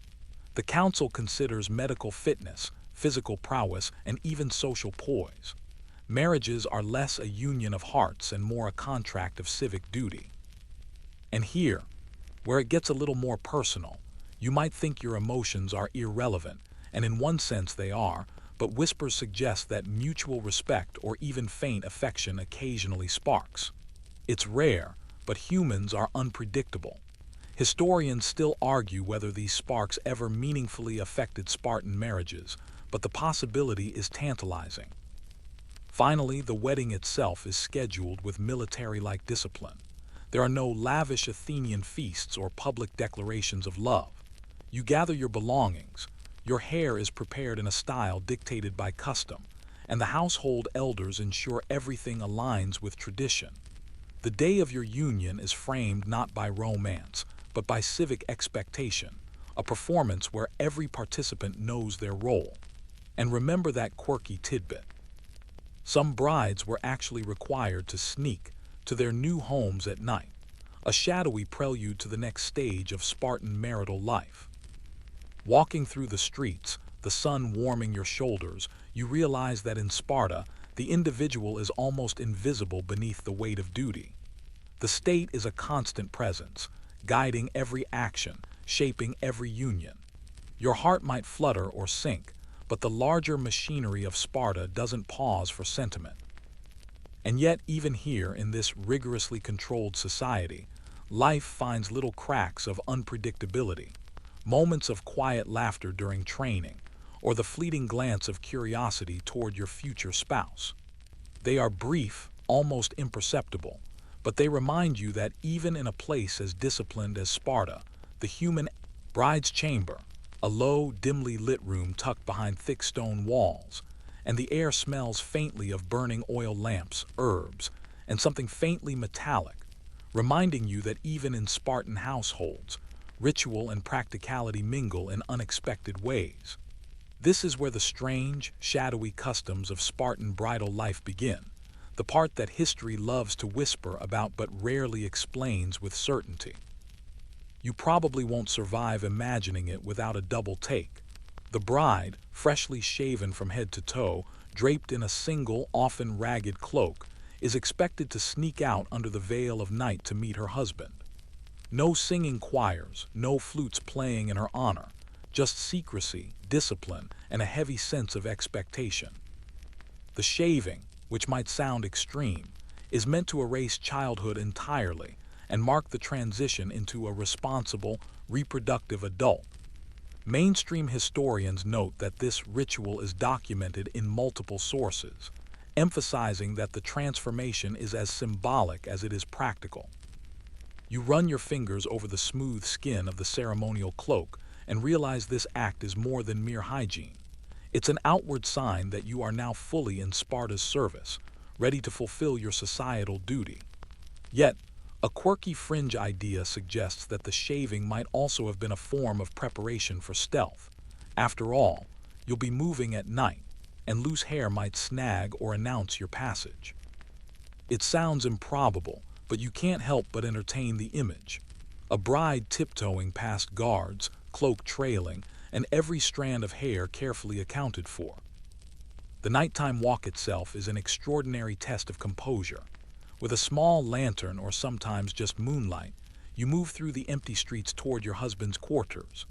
The council considers medical fitness, physical prowess, and even social poise. Marriages are less a union of hearts and more a contract of civic duty. And here, where it gets a little more personal, you might think your emotions are irrelevant, and in one sense they are, but whispers suggest that mutual respect or even faint affection occasionally sparks. It's rare, but humans are unpredictable. Historians still argue whether these sparks ever meaningfully affected Spartan marriages, but the possibility is tantalizing. Finally, the wedding itself is scheduled with military-like discipline. There are no lavish Athenian feasts or public declarations of love. You gather your belongings. Your hair is prepared in a style dictated by custom, and the household elders ensure everything aligns with tradition. The day of your union is framed not by romance, but by civic expectation, a performance where every participant knows their role. And remember that quirky tidbit: some brides were actually required to sneak to their new homes at night, a shadowy prelude to the next stage of Spartan marital life. Walking through the streets, the sun warming your shoulders, you realize that in Sparta, the individual is almost invisible beneath the weight of duty. The state is a constant presence, guiding every action, shaping every union. Your heart might flutter or sink, but the larger machinery of Sparta doesn't pause for sentiment. And yet, even here in this rigorously controlled society, life finds little cracks of unpredictability. Moments of quiet laughter during training, or the fleeting glance of curiosity toward your future spouse. They are brief, almost imperceptible, but they remind you that even in a place as disciplined as Sparta, the human bride's chamber, a low, dimly lit room tucked behind thick stone walls, and the air smells faintly of burning oil lamps, herbs, and something faintly metallic, reminding you that even in Spartan households, ritual and practicality mingle in unexpected ways. This is where the strange, shadowy customs of Spartan bridal life begin, the part that history loves to whisper about but rarely explains with certainty. You probably won't survive imagining it without a double take. The bride, freshly shaven from head to toe, draped in a single, often ragged cloak, is expected to sneak out under the veil of night to meet her husband. No singing choirs, no flutes playing in her honor, just secrecy, discipline, and a heavy sense of expectation. The shaving, which might sound extreme, is meant to erase childhood entirely and mark the transition into a responsible, reproductive adult. Mainstream historians note that this ritual is documented in multiple sources, emphasizing that the transformation is as symbolic as it is practical. You run your fingers over the smooth skin of the ceremonial cloak and realize this act is more than mere hygiene. It's an outward sign that you are now fully in Sparta's service, ready to fulfill your societal duty. Yet, a quirky fringe idea suggests that the shaving might also have been a form of preparation for stealth. After all, you'll be moving at night, and loose hair might snag or announce your passage. It sounds improbable, but you can't help but entertain the image. A bride tiptoeing past guards, cloak trailing, and every strand of hair carefully accounted for. The nighttime walk itself is an extraordinary test of composure. With a small lantern or sometimes just moonlight, you move through the empty streets toward your husband's quarters.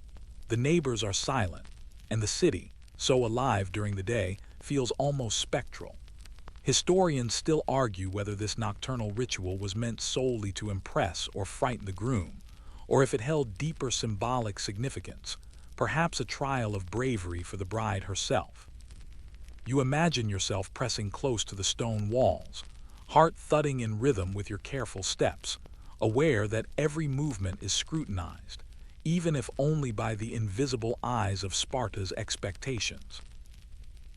The neighbors are silent, and the city, so alive during the day, feels almost spectral. Historians still argue whether this nocturnal ritual was meant solely to impress or frighten the groom, or if it held deeper symbolic significance, perhaps a trial of bravery for the bride herself. You imagine yourself pressing close to the stone walls, heart thudding in rhythm with your careful steps, aware that every movement is scrutinized, even if only by the invisible eyes of Sparta's expectations.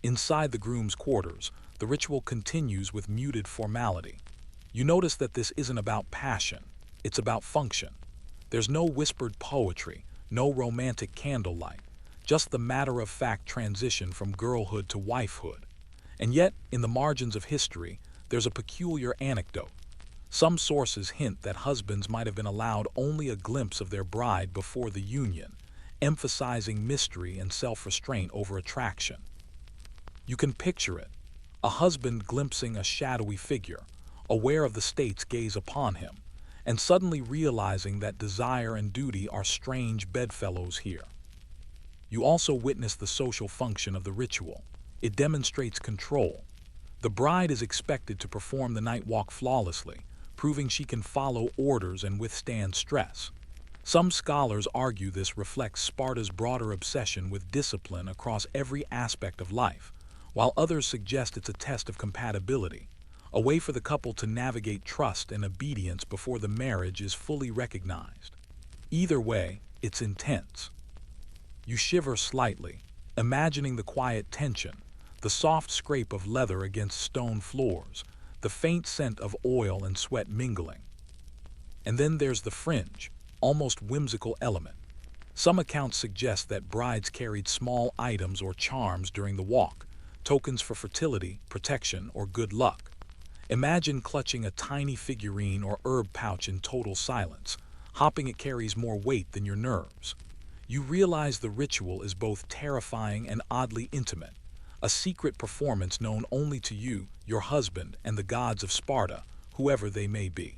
Inside the groom's quarters, the ritual continues with muted formality. You notice that this isn't about passion, it's about function. There's no whispered poetry, no romantic candlelight, just the matter-of-fact transition from girlhood to wifehood. And yet, in the margins of history, there's a peculiar anecdote. Some sources hint that husbands might have been allowed only a glimpse of their bride before the union, emphasizing mystery and self-restraint over attraction. You can picture it, a husband glimpsing a shadowy figure, aware of the state's gaze upon him, and suddenly realizing that desire and duty are strange bedfellows here. You also witness the social function of the ritual. It demonstrates control. The bride is expected to perform the night walk flawlessly, proving she can follow orders and withstand stress. Some scholars argue this reflects Sparta's broader obsession with discipline across every aspect of life, while others suggest it's a test of compatibility, a way for the couple to navigate trust and obedience before the marriage is fully recognized. Either way, it's intense. You shiver slightly, imagining the quiet tension, the soft scrape of leather against stone floors, the faint scent of oil and sweat mingling. And then there's the fringe, almost whimsical element. Some accounts suggest that brides carried small items or charms during the walk, tokens for fertility, protection, or good luck. Imagine clutching a tiny figurine or herb pouch in total silence, hoping it carries more weight than your nerves. You realize the ritual is both terrifying and oddly intimate, a secret performance known only to you, your husband, and the gods of Sparta, whoever they may be.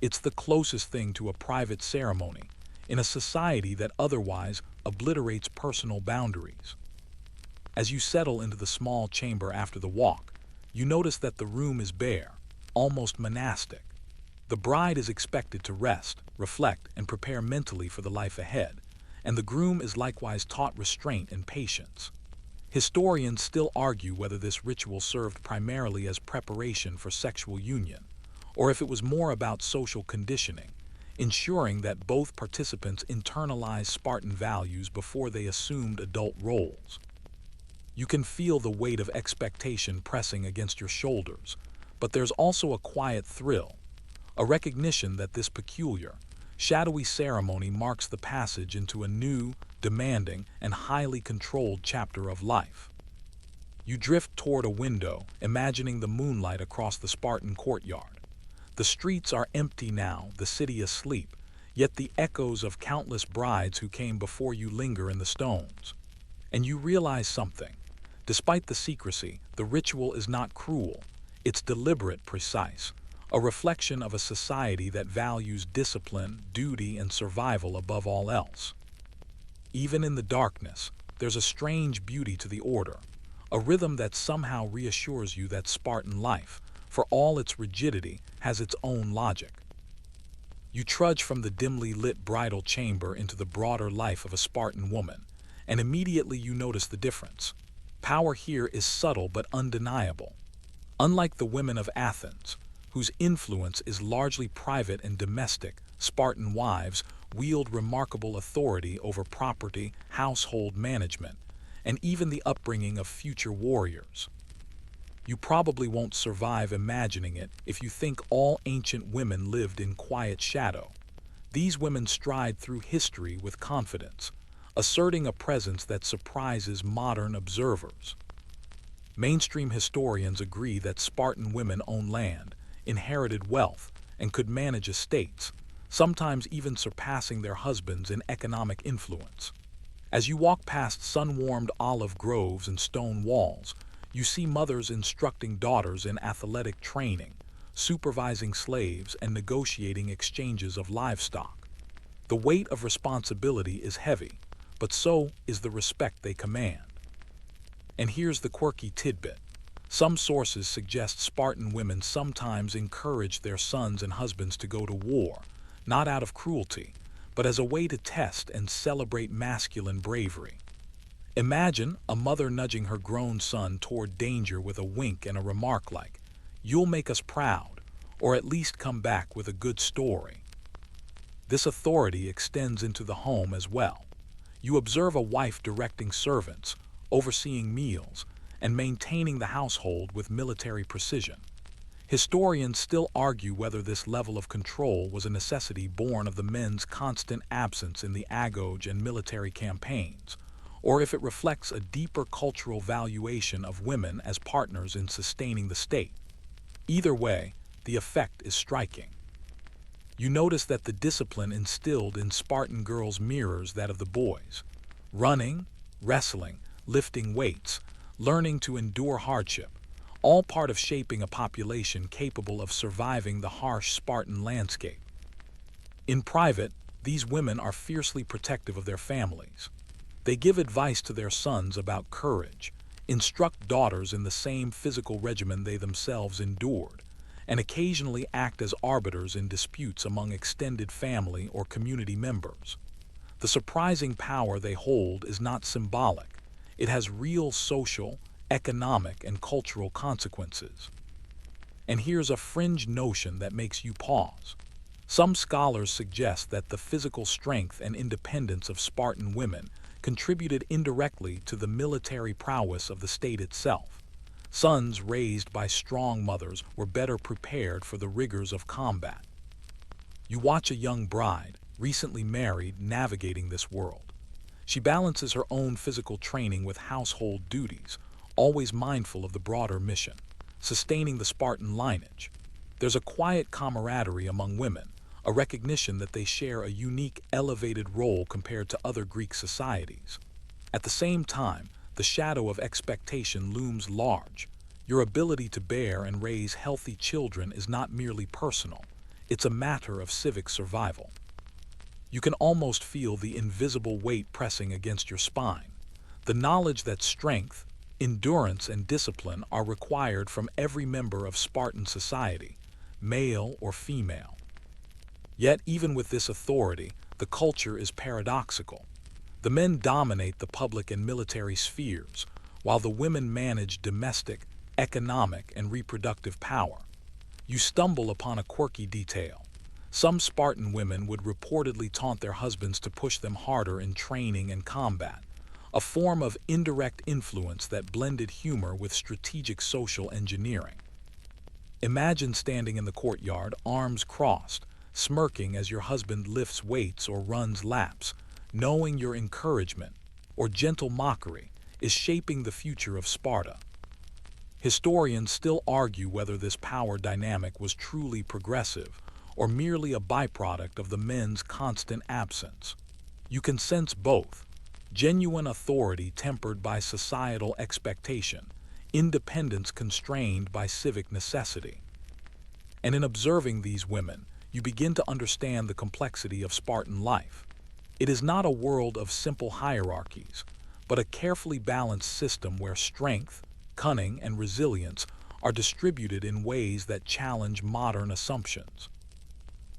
It's the closest thing to a private ceremony, in a society that otherwise obliterates personal boundaries. As you settle into the small chamber after the walk, you notice that the room is bare, almost monastic. The bride is expected to rest, reflect, and prepare mentally for the life ahead, and the groom is likewise taught restraint and patience. Historians still argue whether this ritual served primarily as preparation for sexual union, or if it was more about social conditioning, ensuring that both participants internalized Spartan values before they assumed adult roles. You can feel the weight of expectation pressing against your shoulders, but there's also a quiet thrill, a recognition that this peculiar, shadowy ceremony marks the passage into a new, demanding, and highly controlled chapter of life. You drift toward a window, imagining the moonlight across the Spartan courtyard. The streets are empty now, the city asleep, yet the echoes of countless brides who came before you linger in the stones. And you realize something. Despite the secrecy, the ritual is not cruel. It's deliberate, precise, a reflection of a society that values discipline, duty, and survival above all else. Even in the darkness, there's a strange beauty to the order, a rhythm that somehow reassures you that Spartan life, for all its rigidity, has its own logic. You trudge from the dimly lit bridal chamber into the broader life of a Spartan woman, and immediately you notice the difference. Power here is subtle but undeniable. Unlike the women of Athens, whose influence is largely private and domestic, Spartan wives wield remarkable authority over property, household management, and even the upbringing of future warriors. You probably won't survive imagining it if you think all ancient women lived in quiet shadow. These women stride through history with confidence, asserting a presence that surprises modern observers. Mainstream historians agree that Spartan women owned land, inherited wealth, and could manage estates, sometimes even surpassing their husbands in economic influence. As you walk past sun-warmed olive groves and stone walls, you see mothers instructing daughters in athletic training, supervising slaves, and negotiating exchanges of livestock. The weight of responsibility is heavy, but so is the respect they command. And here's the quirky tidbit. Some sources suggest Spartan women sometimes encouraged their sons and husbands to go to war, not out of cruelty, but as a way to test and celebrate masculine bravery. Imagine a mother nudging her grown son toward danger with a wink and a remark like, "You'll make us proud," or at least come back with a good story. This authority extends into the home as well. You observe a wife directing servants, overseeing meals, and maintaining the household with military precision. Historians still argue whether this level of control was a necessity born of the men's constant absence in the agoge and military campaigns, or if it reflects a deeper cultural valuation of women as partners in sustaining the state. Either way, the effect is striking. You notice that the discipline instilled in Spartan girls mirrors that of the boys. Running, wrestling, lifting weights, learning to endure hardship, all part of shaping a population capable of surviving the harsh Spartan landscape. In private, these women are fiercely protective of their families. They give advice to their sons about courage, instruct daughters in the same physical regimen they themselves endured, and occasionally act as arbiters in disputes among extended family or community members. The surprising power they hold is not symbolic. It has real social, economic, and cultural consequences. And here's a fringe notion that makes you pause. Some scholars suggest that the physical strength and independence of Spartan women contributed indirectly to the military prowess of the state itself. Sons raised by strong mothers were better prepared for the rigors of combat. You watch a young bride, recently married, navigating this world. She balances her own physical training with household duties, always mindful of the broader mission, sustaining the Spartan lineage. There's a quiet camaraderie among women, a recognition that they share a unique, elevated role compared to other Greek societies. At the same time, the shadow of expectation looms large. Your ability to bear and raise healthy children is not merely personal, it's a matter of civic survival. You can almost feel the invisible weight pressing against your spine, the knowledge that strength, endurance, and discipline are required from every member of Spartan society, male or female. Yet, even with this authority, the culture is paradoxical. The men dominate the public and military spheres, while the women manage domestic, economic, and reproductive power. You stumble upon a quirky detail. Some Spartan women would reportedly taunt their husbands to push them harder in training and combat, a form of indirect influence that blended humor with strategic social engineering. Imagine standing in the courtyard, arms crossed, smirking as your husband lifts weights or runs laps, knowing your encouragement, or gentle mockery, is shaping the future of Sparta. Historians still argue whether this power dynamic was truly progressive or merely a byproduct of the men's constant absence. You can sense both: genuine authority tempered by societal expectation, independence constrained by civic necessity. And in observing these women, you begin to understand the complexity of Spartan life. It is not a world of simple hierarchies, but a carefully balanced system where strength, cunning, and resilience are distributed in ways that challenge modern assumptions.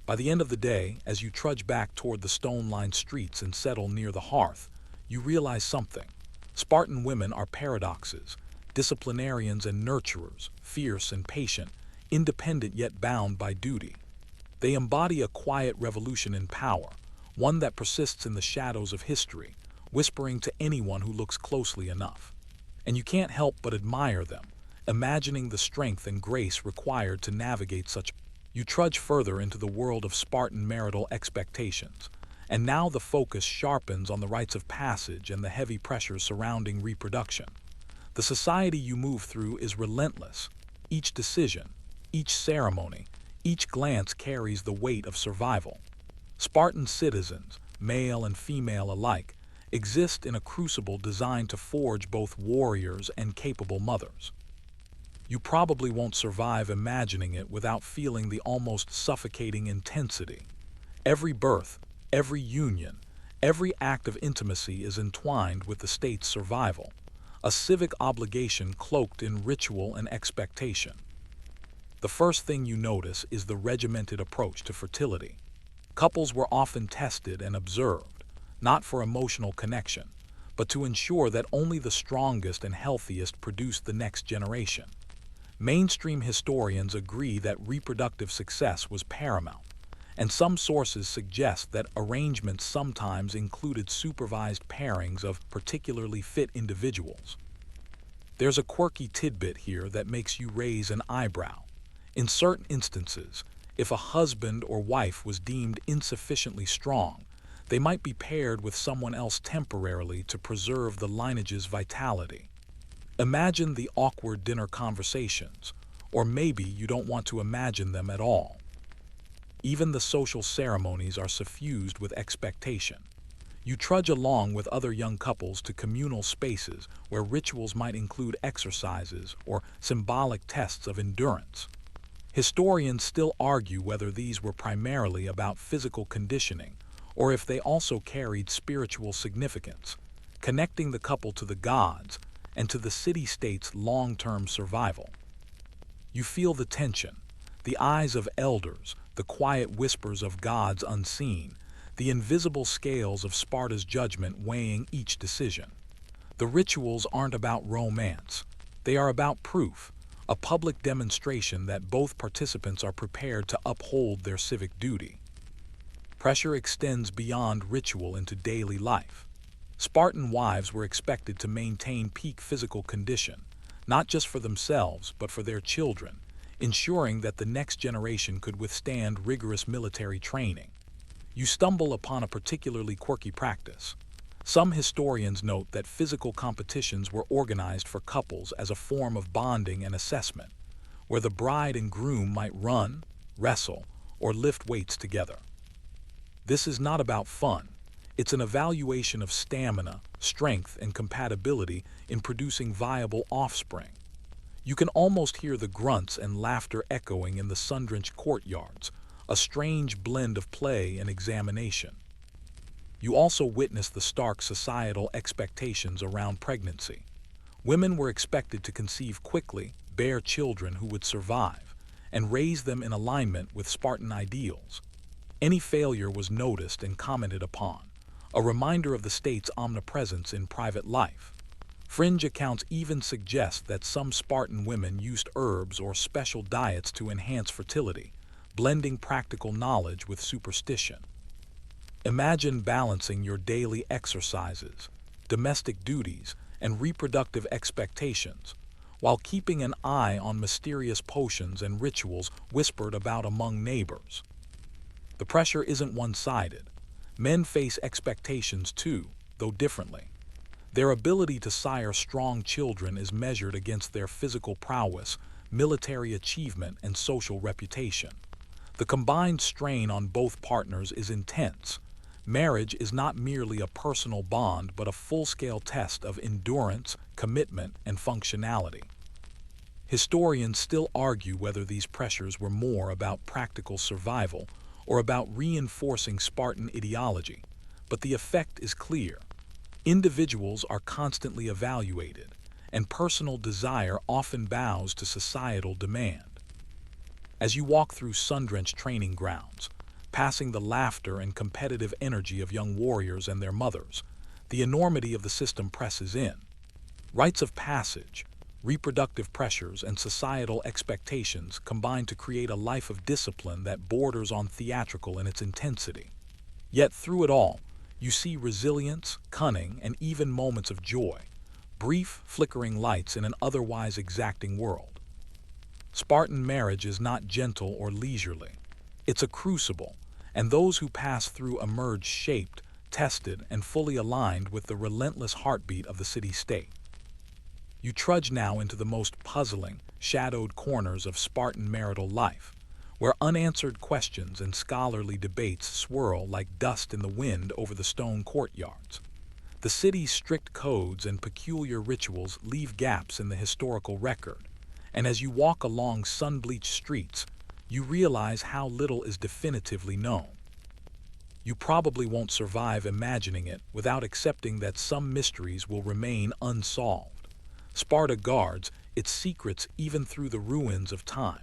By the end of the day, as you trudge back toward the stone-lined streets and settle near the hearth, you realize something. Spartan women are paradoxes, disciplinarians and nurturers, fierce and patient, independent yet bound by duty. They embody a quiet revolution in power, one that persists in the shadows of history, whispering to anyone who looks closely enough. And you can't help but admire them, imagining the strength and grace required to navigate such. You trudge further into the world of Spartan marital expectations, and now the focus sharpens on the rites of passage and the heavy pressures surrounding reproduction. The society you move through is relentless. Each decision, each ceremony, each glance carries the weight of survival. Spartan citizens, male and female alike, exist in a crucible designed to forge both warriors and capable mothers. You probably won't survive imagining it without feeling the almost suffocating intensity. Every birth, every union, every act of intimacy is entwined with the state's survival, a civic obligation cloaked in ritual and expectation. The first thing you notice is the regimented approach to fertility. Couples were often tested and observed, not for emotional connection, but to ensure that only the strongest and healthiest produced the next generation. Mainstream historians agree that reproductive success was paramount, and some sources suggest that arrangements sometimes included supervised pairings of particularly fit individuals. There's a quirky tidbit here that makes you raise an eyebrow. In certain instances, if a husband or wife was deemed insufficiently strong, they might be paired with someone else temporarily to preserve the lineage's vitality. Imagine the awkward dinner conversations, or maybe you don't want to imagine them at all. Even the social ceremonies are suffused with expectation. You trudge along with other young couples to communal spaces where rituals might include exercises or symbolic tests of endurance. Historians still argue whether these were primarily about physical conditioning or if they also carried spiritual significance, connecting the couple to the gods and to the city-state's long-term survival. You feel the tension, the eyes of elders, the quiet whispers of gods unseen, the invisible scales of Sparta's judgment weighing each decision. The rituals aren't about romance. They are about proof, a public demonstration that both participants are prepared to uphold their civic duty. Pressure extends beyond ritual into daily life. Spartan wives were expected to maintain peak physical condition, not just for themselves but for their children, ensuring that the next generation could withstand rigorous military training. You stumble upon a particularly quirky practice. Some historians note that physical competitions were organized for couples as a form of bonding and assessment, where the bride and groom might run, wrestle, or lift weights together. This is not about fun. It's an evaluation of stamina, strength, and compatibility in producing viable offspring. You can almost hear the grunts and laughter echoing in the sun-drenched courtyards, a strange blend of play and examination. You also witness the stark societal expectations around pregnancy. Women were expected to conceive quickly, bear children who would survive, and raise them in alignment with Spartan ideals. Any failure was noticed and commented upon, a reminder of the state's omnipresence in private life. Fringe accounts even suggest that some Spartan women used herbs or special diets to enhance fertility, blending practical knowledge with superstition. Imagine balancing your daily exercises, domestic duties, and reproductive expectations, while keeping an eye on mysterious potions and rituals whispered about among neighbors. The pressure isn't one-sided. Men face expectations too, though differently. Their ability to sire strong children is measured against their physical prowess, military achievement, and social reputation. The combined strain on both partners is intense. Marriage is not merely a personal bond but a full-scale test of endurance, commitment, and functionality. Historians still argue whether these pressures were more about practical survival or about reinforcing Spartan ideology, but the effect is clear. Individuals are constantly evaluated, and personal desire often bows to societal demand. As you walk through sun-drenched training grounds, passing the laughter and competitive energy of young warriors and their mothers, the enormity of the system presses in. Rites of passage, reproductive pressures, and societal expectations combine to create a life of discipline that borders on theatrical in its intensity. Yet through it all, you see resilience, cunning, and even moments of joy, brief, flickering lights in an otherwise exacting world. Spartan marriage is not gentle or leisurely. It's a crucible, and those who pass through emerge shaped, tested, and fully aligned with the relentless heartbeat of the city-state. You trudge now into the most puzzling, shadowed corners of Spartan marital life, where unanswered questions and scholarly debates swirl like dust in the wind over the stone courtyards. The city's strict codes and peculiar rituals leave gaps in the historical record, and as you walk along sun-bleached streets, you realize how little is definitively known. You probably won't survive imagining it without accepting that some mysteries will remain unsolved. Sparta guards its secrets even through the ruins of time.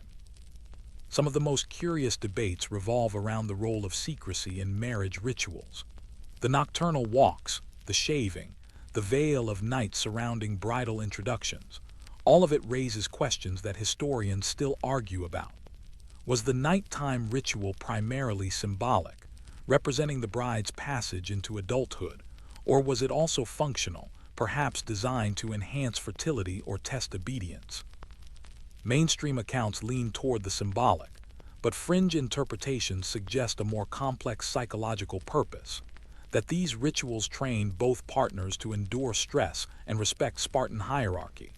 Some of the most curious debates revolve around the role of secrecy in marriage rituals. The nocturnal walks, the shaving, the veil of night surrounding bridal introductions, all of it raises questions that historians still argue about. Was the nighttime ritual primarily symbolic, representing the bride's passage into adulthood, or was it also functional, perhaps designed to enhance fertility or test obedience? Mainstream accounts lean toward the symbolic, but fringe interpretations suggest a more complex psychological purpose, that these rituals trained both partners to endure stress and respect Spartan hierarchy.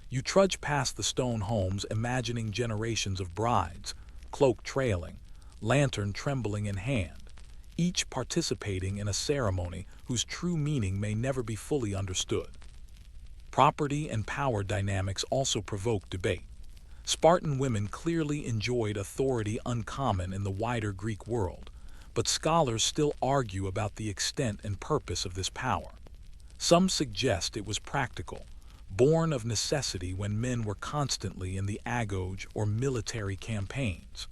You trudge past the stone homes imagining generations of brides, cloak trailing, lantern trembling in hand, each participating in a ceremony whose true meaning may never be fully understood. Property and power dynamics also provoke debate. Spartan women clearly enjoyed authority uncommon in the wider Greek world, but scholars still argue about the extent and purpose of this power. Some suggest it was practical, born of necessity when men were constantly in the agoge or military campaigns.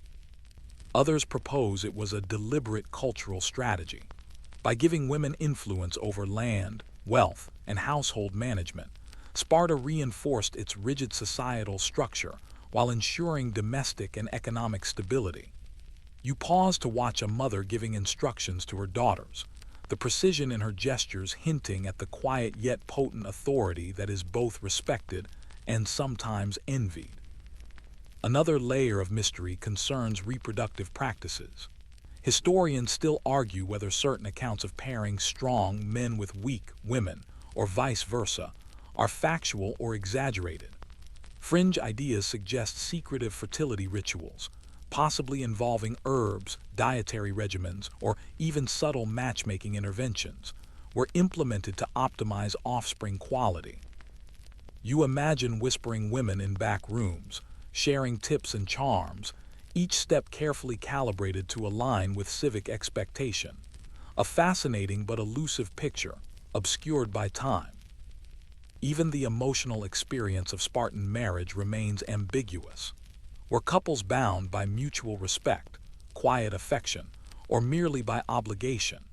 Others propose it was a deliberate cultural strategy. By giving women influence over land, wealth, and household management, Sparta reinforced its rigid societal structure while ensuring domestic and economic stability. You pause to watch a mother giving instructions to her daughters, the precision in her gestures hinting at the quiet yet potent authority that is both respected and sometimes envied. Another layer of mystery concerns reproductive practices. Historians still argue whether certain accounts of pairing strong men with weak women, or vice versa, are factual or exaggerated. Fringe ideas suggest secretive fertility rituals, possibly involving herbs, dietary regimens, or even subtle matchmaking interventions, were implemented to optimize offspring quality. You imagine whispering women in back rooms, sharing tips and charms, each step carefully calibrated to align with civic expectation. A fascinating but elusive picture, obscured by time. Even the emotional experience of Spartan marriage remains ambiguous. Were couples bound by mutual respect, quiet affection, or merely by obligation?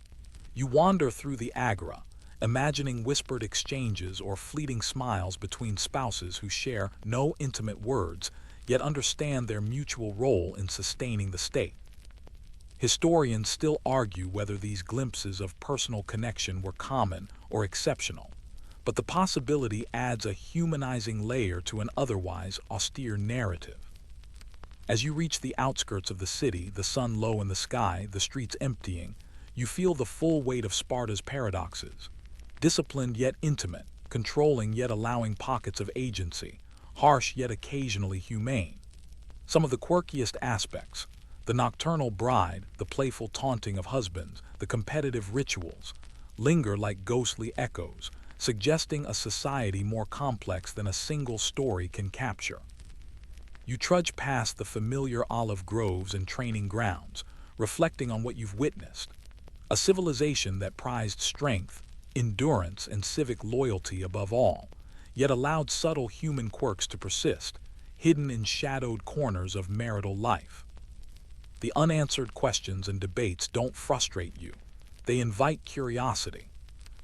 You wander through the agora, imagining whispered exchanges or fleeting smiles between spouses who share no intimate words, yet understand their mutual role in sustaining the state. Historians still argue whether these glimpses of personal connection were common or exceptional, but the possibility adds a humanizing layer to an otherwise austere narrative. As you reach the outskirts of the city, the sun low in the sky, the streets emptying, you feel the full weight of Sparta's paradoxes. Disciplined yet intimate, controlling yet allowing pockets of agency, harsh yet occasionally humane. Some of the quirkiest aspects, the nocturnal bride, the playful taunting of husbands, the competitive rituals, linger like ghostly echoes, suggesting a society more complex than a single story can capture. You trudge past the familiar olive groves and training grounds, reflecting on what you've witnessed. A civilization that prized strength, endurance, and civic loyalty above all, yet allowed subtle human quirks to persist, hidden in shadowed corners of marital life. The unanswered questions and debates don't frustrate you. They invite curiosity.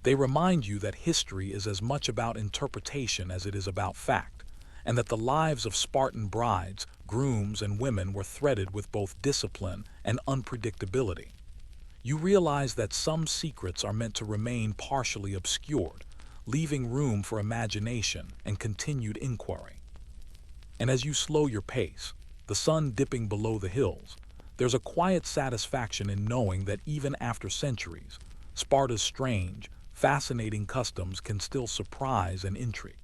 They remind you that history is as much about interpretation as it is about fact, and that the lives of Spartan brides, grooms, and women were threaded with both discipline and unpredictability. You realize that some secrets are meant to remain partially obscured, leaving room for imagination and continued inquiry. And as you slow your pace, the sun dipping below the hills, there's a quiet satisfaction in knowing that even after centuries, Sparta's strange, fascinating customs can still surprise and intrigue.